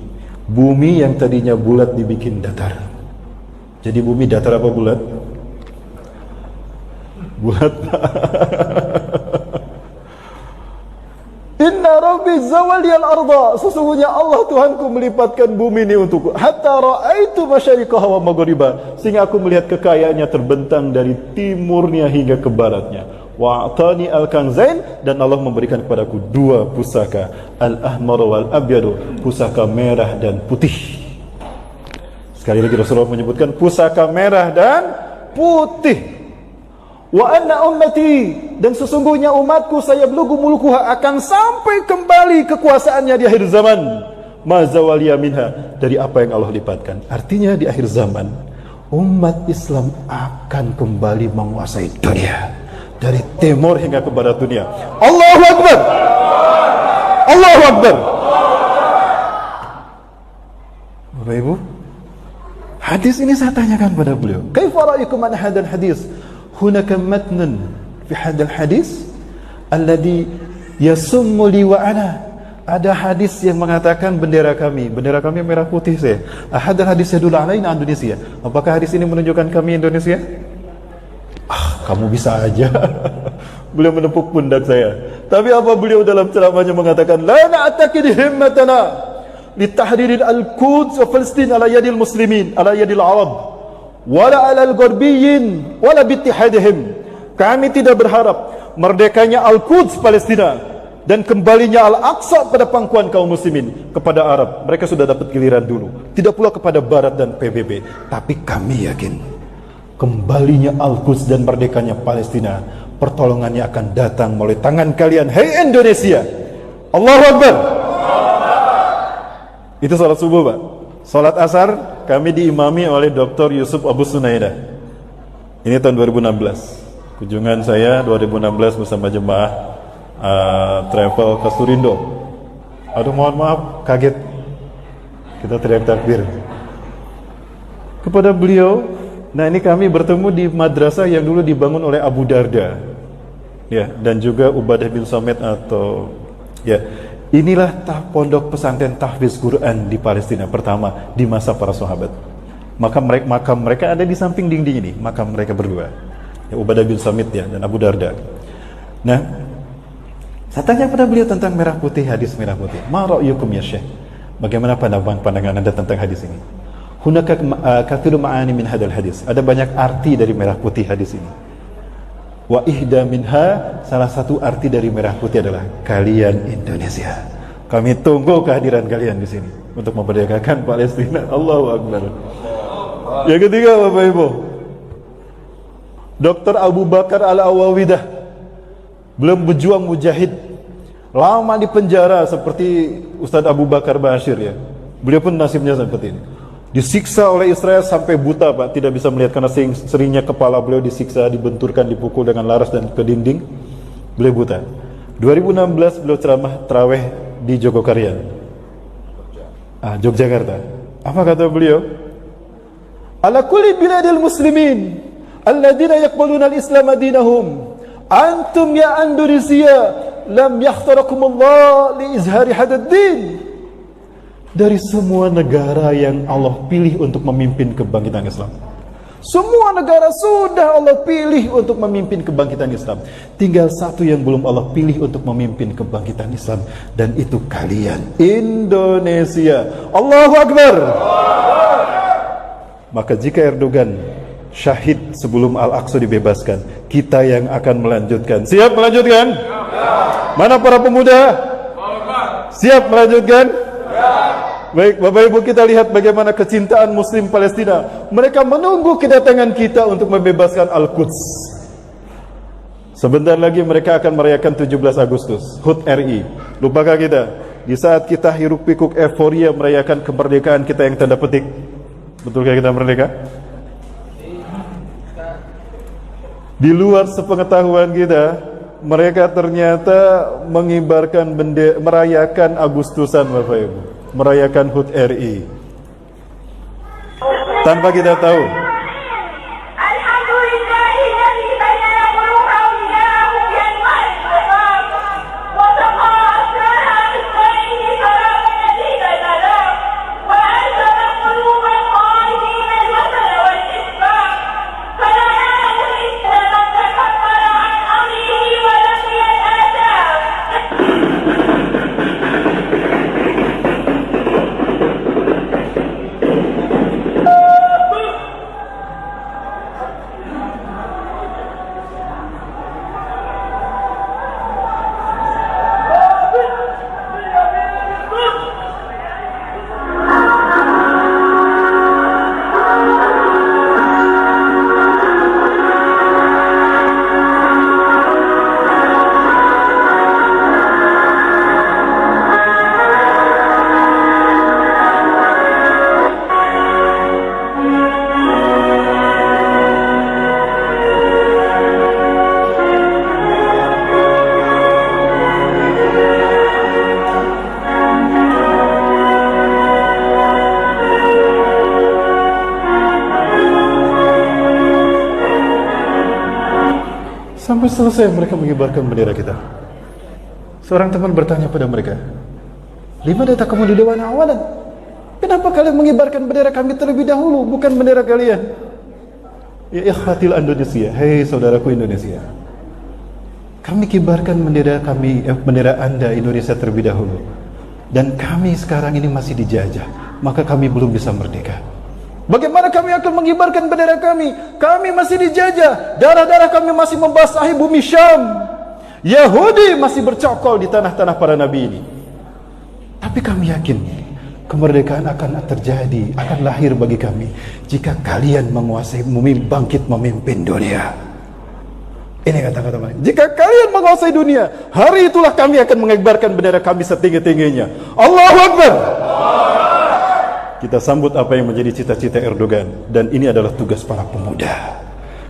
Bumi yang tadinya bulat dibikin datar. Jadi bumi datar apa bulat? Bulat. Inna Rabbi zawaliyal arda, sesungguhnya Allah Tuhanku melipatkan bumi ini untukku. Hatta ra'aitu masyariqaha wa maghribaha, sehingga aku melihat kekayaannya terbentang dari timurnya hingga ke baratnya. Wa'atani al-kanzain, dan Allah memberikan kepadaku 2 pusaka, al-ahmar wal abyadu, pusaka merah dan putih. Sekali lagi Rasulullah menyebutkan pusaka merah dan putih. Wa anna ummati, dan sesungguhnya umatku, saya belughu mulkuha, akan sampai kembali kekuasaannya di akhir zaman. ma zawaliya minha, dari apa yang Allah lipatkan. Artinya di akhir zaman umat Islam akan kembali menguasai dunia dari timur hingga ke barat dunia. Allahu Akbar. Allahu Akbar. Bapak Ibu, hadis ini saya tanyakan pada beliau, kaifa ra'ayukum an hadzal hadis? Hunaka matnun fi hadzal hadis alladhi yasummu li wa ana. Ada hadis yang mengatakan bendera kami merah putih saya. Hadzal hadis yadullu alaina Indonesia. Apakah hadis ini menunjukkan kami Indonesia? Kamu bisa aja. Beliau menepuk pundak saya. Tapi apa beliau dalam ceramahnya mengatakan, la na'taqid himmatana li tahrir al-Quds wa Palestin ala yadil muslimin, ala yadil Arab, wala ala al-Gharbiyyin, wala bi ittihadihim. Kami tidak berharap merdekanya Al-Quds Palestina dan kembalinya Al-Aqsa pada pangkuan kaum muslimin kepada Arab. Mereka sudah dapat giliran dulu. Tidak pula kepada Barat dan PBB. Tapi kami yakin kembalinya Al-Quds dan merdekanya Palestina, pertolongannya akan datang melalui tangan kalian, hai Indonesia. Allahu Akbar. Itu salat subuh, Pak. Salat asar kami diimami oleh Dr. Yusuf Abu Sunaidah. Ini tahun 2016. Kunjungan saya 2016 bersama jemaah travel ke Surindo. Aduh, mohon maaf, kaget. Kita teriak takbir kepada beliau. Nah, ini kami bertemu di madrasah yang dulu dibangun oleh Abu Darda, ya, dan juga Ubadah bin Samit atau ya, inilah pondok pesantren tahfiz Quran di Palestina pertama di masa para sahabat. Makam mereka ada di samping dinding ini, makam mereka berdua, ya, Ubadah bin Samit ya, dan Abu Darda. Nah, saya tanya pada beliau tentang merah putih, hadis merah putih. Ma ra'yukum ya Syekh? Bagaimana pandangan Anda tentang hadis ini? Hunaka kathiru ma'ani min hadal hadis. Ada banyak arti dari merah putih hadis ini. Wa ihda minha, salah satu arti dari merah putih adalah kalian Indonesia. Kami tunggu kehadiran kalian di sini untuk memerdekakan Palestina. Allahu Akbar. Yang ketiga, Bapak Ibu, Dr. Abu Bakar Al-Awawidah, belum berjuang mujahid, lama di penjara seperti Ustadz Abu Bakar Bashir ya. Beliau pun nasibnya seperti ini. Disiksa oleh Israel sampai buta, Pak, tidak bisa melihat karena seringnya kepala beliau disiksa, dibenturkan, dipukul dengan laras dan ke dinding. Beliau buta. 2016 beliau ceramah tarawih di Jogokaryan, Yogyakarta. Apa kata beliau? Ala kulli biladil muslimin alladzina yaqbaluna al-islam dinahum, antum ya Indonesia lam yakhtarakumullah li izhari hadad din. Dari semua negara yang Allah pilih untuk memimpin kebangkitan Islam, semua negara sudah Allah pilih untuk memimpin kebangkitan Islam. Tinggal satu yang belum Allah pilih untuk memimpin kebangkitan Islam, dan itu kalian, Indonesia. Allahu Akbar. Maka jika Erdogan syahid sebelum Al-Aqsa dibebaskan, kita yang akan melanjutkan. Siap melanjutkan? Mana para pemuda? Siap melanjutkan? Baik, Bapak Ibu, kita lihat bagaimana kecintaan Muslim Palestina. Mereka menunggu kedatangan kita untuk membebaskan Al-Quds. Sebentar lagi mereka akan merayakan 17 Agustus, HUT RI. Lupakah kita? Di saat kita hiruk pikuk euforia merayakan kemerdekaan kita yang tanda petik. Betulkah kita merdeka? Di luar sepengetahuan kita, mereka ternyata mengibarkan bendera, merayakan Agustusan, Bapak Ibu, merayakan HUT RI tanpa kita tahu. Sampai selesai mereka mengibarkan bendera kita. Seorang teman bertanya pada mereka, "Lima data kamu di dewan awalan? Kenapa kalian mengibarkan bendera kami terlebih dahulu, bukan bendera kalian?" Ya ikhwatil Indonesia, hei saudaraku Indonesia, kami kibarkan bendera kami, bendera Anda Indonesia terlebih dahulu. Dan kami sekarang ini masih dijajah, maka kami belum bisa merdeka. Bagaimana kami akan mengibarkan bendera kami? Kami masih dijajah, darah-darah kami masih membasahi bumi Syam. Yahudi masih bercokol di tanah-tanah para nabi ini. Tapi kami yakin kemerdekaan akan terjadi, akan lahir bagi kami jika kalian menguasai bumi, bangkit memimpin dunia. Ini kata-kata mereka. Jika kalian menguasai dunia, hari itulah kami akan mengibarkan bendera kami setinggi-tingginya. Allahu Akbar. Kita sambut apa yang menjadi cita-cita Erdogan, dan ini adalah tugas para pemuda.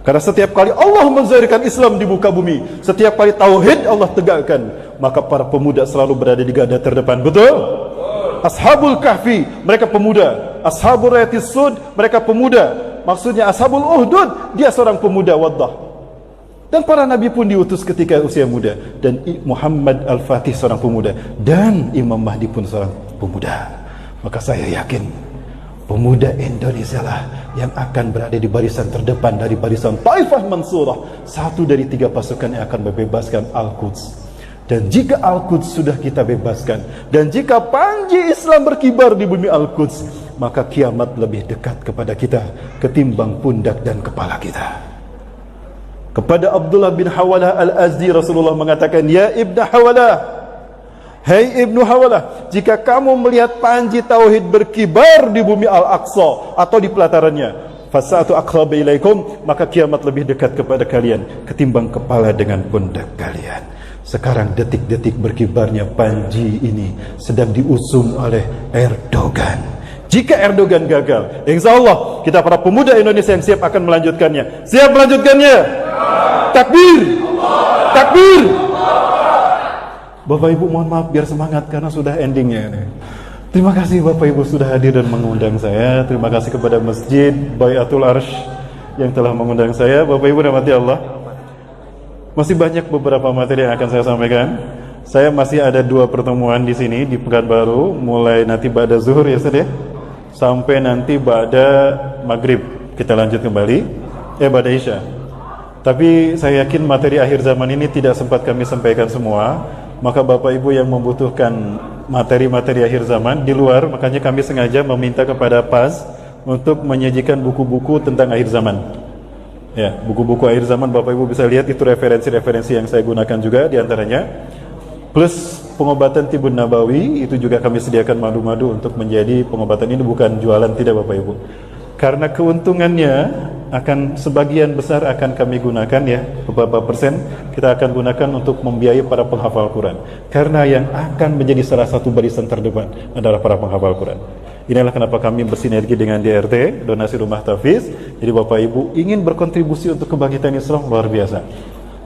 Karena setiap kali Allah menzahirkan Islam di muka bumi, setiap kali tauhid Allah tegakkan, maka para pemuda selalu berada di garda terdepan. Betul? Ashabul Kahfi, mereka pemuda. Ashabul Rayatis Sud, mereka pemuda. Maksudnya Ashabul Uhdud, dia seorang pemuda Waddah. Dan para nabi pun diutus ketika usia muda. Dan Muhammad Al-Fatih seorang pemuda. Dan Imam Mahdi pun seorang pemuda. Maka saya yakin pemuda Indonesia lah yang akan berada di barisan terdepan dari barisan Taifah Mansurah, satu dari 3 pasukan yang akan membebaskan Al-Quds. Dan jika Al-Quds sudah kita bebaskan, dan jika panji Islam berkibar di bumi Al-Quds, maka kiamat lebih dekat kepada kita ketimbang pundak dan kepala kita. Kepada Abdullah bin Hawalah Al-Azdi, Rasulullah mengatakan, "Ya Ibn Hawalah, hei Ibnu Hawalah, jika kamu melihat panji tauhid berkibar di bumi Al-Aqsa atau di pelatarannya, fasa'atu aqrab ilaikum, maka kiamat lebih dekat kepada kalian ketimbang kepala dengan pundak kalian." Sekarang detik-detik berkibarnya panji ini sedang diusung oleh Erdogan. Jika Erdogan gagal, insya Allah kita para pemuda Indonesia yang siap akan melanjutkannya. Siap melanjutkannya? Takbir! Takbir! Bapak Ibu mohon maaf biar semangat karena sudah endingnya. Terima kasih Bapak Ibu sudah hadir dan mengundang saya. Terima kasih kepada Masjid Bayatul Arsh yang telah mengundang saya. Bapak Ibu rahmati Allah, masih banyak beberapa materi yang akan saya sampaikan. Saya masih ada 2 pertemuan di sini di Pekanbaru, mulai nanti ba'da zuhur ya Ustaz ya, sampai nanti ba'da maghrib kita lanjut kembali, ba'da isya. Tapi saya yakin materi akhir zaman ini tidak sempat kami sampaikan semua. Maka Bapak Ibu yang membutuhkan materi-materi akhir zaman di luar, makanya kami sengaja meminta kepada PAS untuk menyajikan buku-buku tentang akhir zaman. Ya, buku-buku akhir zaman Bapak Ibu bisa lihat, itu referensi-referensi yang saya gunakan juga diantaranya. Plus pengobatan Tibun Nabawi, itu juga kami sediakan madu-madu untuk menjadi pengobatan. Ini bukan jualan, tidak Bapak Ibu. Karena keuntungannya akan sebagian besar akan kami gunakan ya, beberapa persen kita akan gunakan untuk membiayai para penghafal Quran. Karena yang akan menjadi salah satu barisan terdepan adalah para penghafal Quran. Inilah kenapa kami bersinergi dengan DRT, donasi rumah tahfiz. Jadi Bapak Ibu ingin berkontribusi untuk kebangkitan Islam, luar biasa.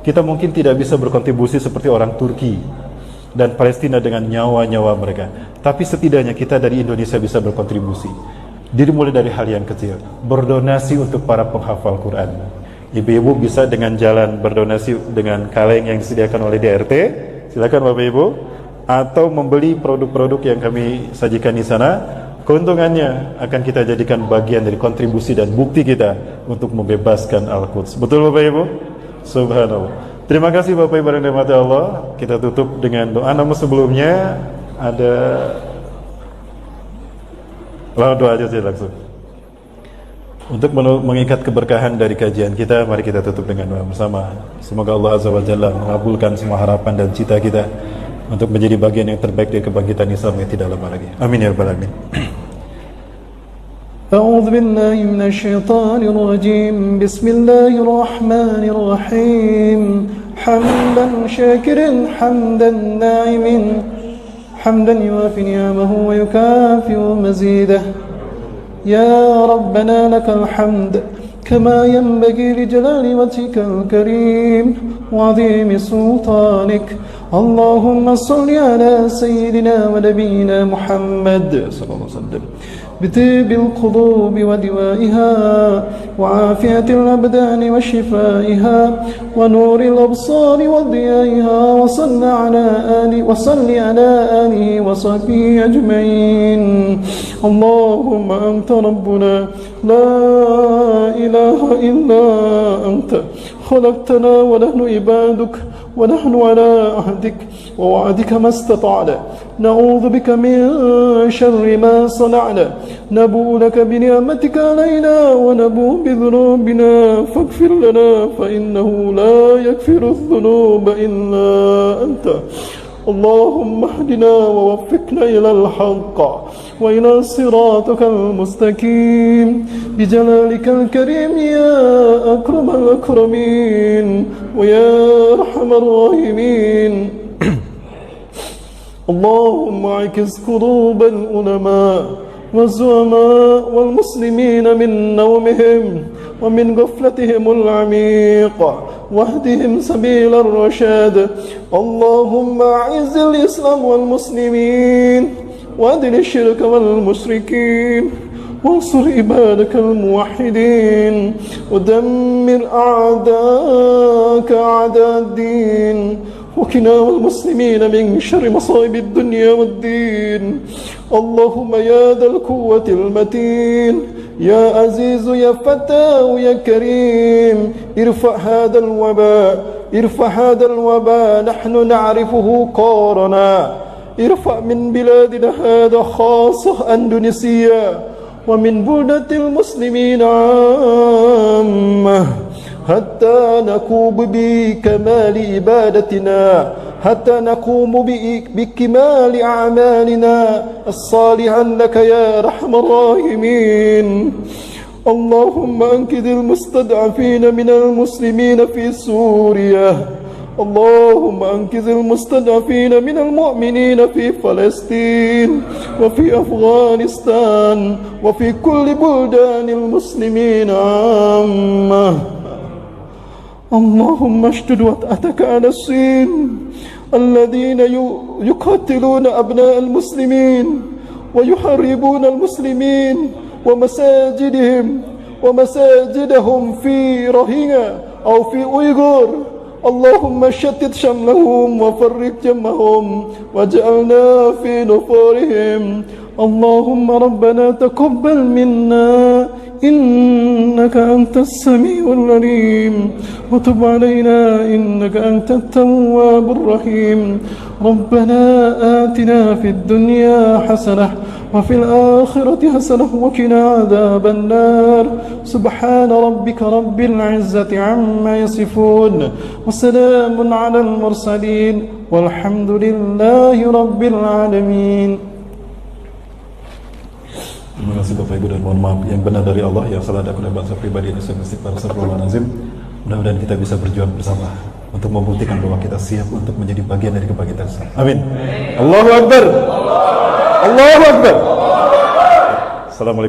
Kita mungkin tidak bisa berkontribusi seperti orang Turki dan Palestina dengan nyawa-nyawa mereka, tapi setidaknya kita dari Indonesia bisa berkontribusi. Dimulai dari hal yang kecil, berdonasi untuk para penghafal Quran. Ibu-ibu bisa dengan jalan berdonasi dengan kaleng yang disediakan oleh DRT, silakan Bapak Ibu, atau membeli produk-produk yang kami sajikan di sana. Keuntungannya akan kita jadikan bagian dari kontribusi dan bukti kita untuk membebaskan Al-Quds. Betul Bapak Ibu? Subhanallah. Terima kasih Bapak Ibu yang dirahmati Allah. Kita tutup dengan doa. Namun sebelumnya ada doa aja sih langsung. Untuk mengikat keberkahan dari kajian kita, mari kita tutup dengan doa bersama. Semoga Allah Azza wa Jalla mengabulkan semua harapan dan cita kita untuk menjadi bagian yang terbaik dari kebangkitan Islam yang tidak lama lagi. Amin ya rabbal alamin. أعوذ بالله من الشيطان الرجيم بسم الله الرحمن الرحيم حمدا شاكرا حمدا ناعما حمدا يوافي نعمه ويكافئ مزيده يا ربنا لك الحمد كما ينبغي لجلال وجهك الكريم وعظيم سلطانك اللهم صل على سيدنا ونبينا محمد صلى الله عليه وسلم بطيب القلوب ودوائها وعافية الأبدان وشفائها ونور الأبصار وضيائها وصل على آله وصحبه أجمعين. اللهم أنت ربنا لا إله إلا أنت خلقتنا ونحن عبادك ونحن على عهدك ووعدك ما استطعنا نعوذ بك من شر ما صنعنا نبوء لك بنعمتك علينا ونبوء بذنوبنا فاغفر لنا فإنه لا يغفر الذنوب إلا أنت. اللهم اهدنا ووفقنا إلى الحق وإلى صراطك المستقيم بجلالك الكريم يا أكرم الأكرمين ويا أرحم الراحمين. اللهم اعكس قلوب العلماء والزعماء والمسلمين من نومهم ومن غفلتهم العميقة واهدهم سبيل الرشاد. اللهم أعز الإسلام والمسلمين وأذل الشرك والمشركين وانصر عبادك الموحدين ودمر أعداءك أعداء الدين وقنا والمسلمين من شر مصائب الدنيا والدين. اللهم يا ذا القوة المتين يا عزيز يا فتاه يا كريم ارفع هذا الوباء نحن نعرفه قارنا. ارفع من بلادنا هذا خاصة أندونيسيا ومن بلدة المسلمين عامة حتى نقوم بكمال عبادتنا حتى نقوم بكمال أعمالنا الصالحة لك يا أرحم الراحمين. اللهم أنقذ المستضعفين من المسلمين في سوريا. اللهم أنقذ المستضعفين من المؤمنين في فلسطين وفي أفغانستان وفي كل بلدان المسلمين عامة. اللهم اشدد وطأتك على الصين الذين يقتلون أبناء المسلمين ويحاربون المسلمين ومساجدهم في روهينيا أو في أويغور. اللهم شتت شملهم وفرق جمعهم واجعلنا في نفورهم. اللهم ربنا تقبل منا إنك أنت السميع العليم وتب علينا إنك أنت التواب الرحيم. ربنا آتنا في الدنيا حسنة وفي الآخرة حسنة وقنا عذاب النار. سبحان ربك رب العزة عما يصفون وسلام على المرسلين والحمد لله رب العالمين. Terima kasih Bapak Ibu dan mohon maaf yang benar dari Allah, yang salah dari bangsa pribadi ini saya istighfar astagfirullahalazim. Mudah-mudahan kita bisa berjuang bersama untuk membuktikan bahwa kita siap untuk menjadi bagian dari kebangkitan Islam. Amin. Allahu Akbar. Allahu Akbar. Assalamualaikum.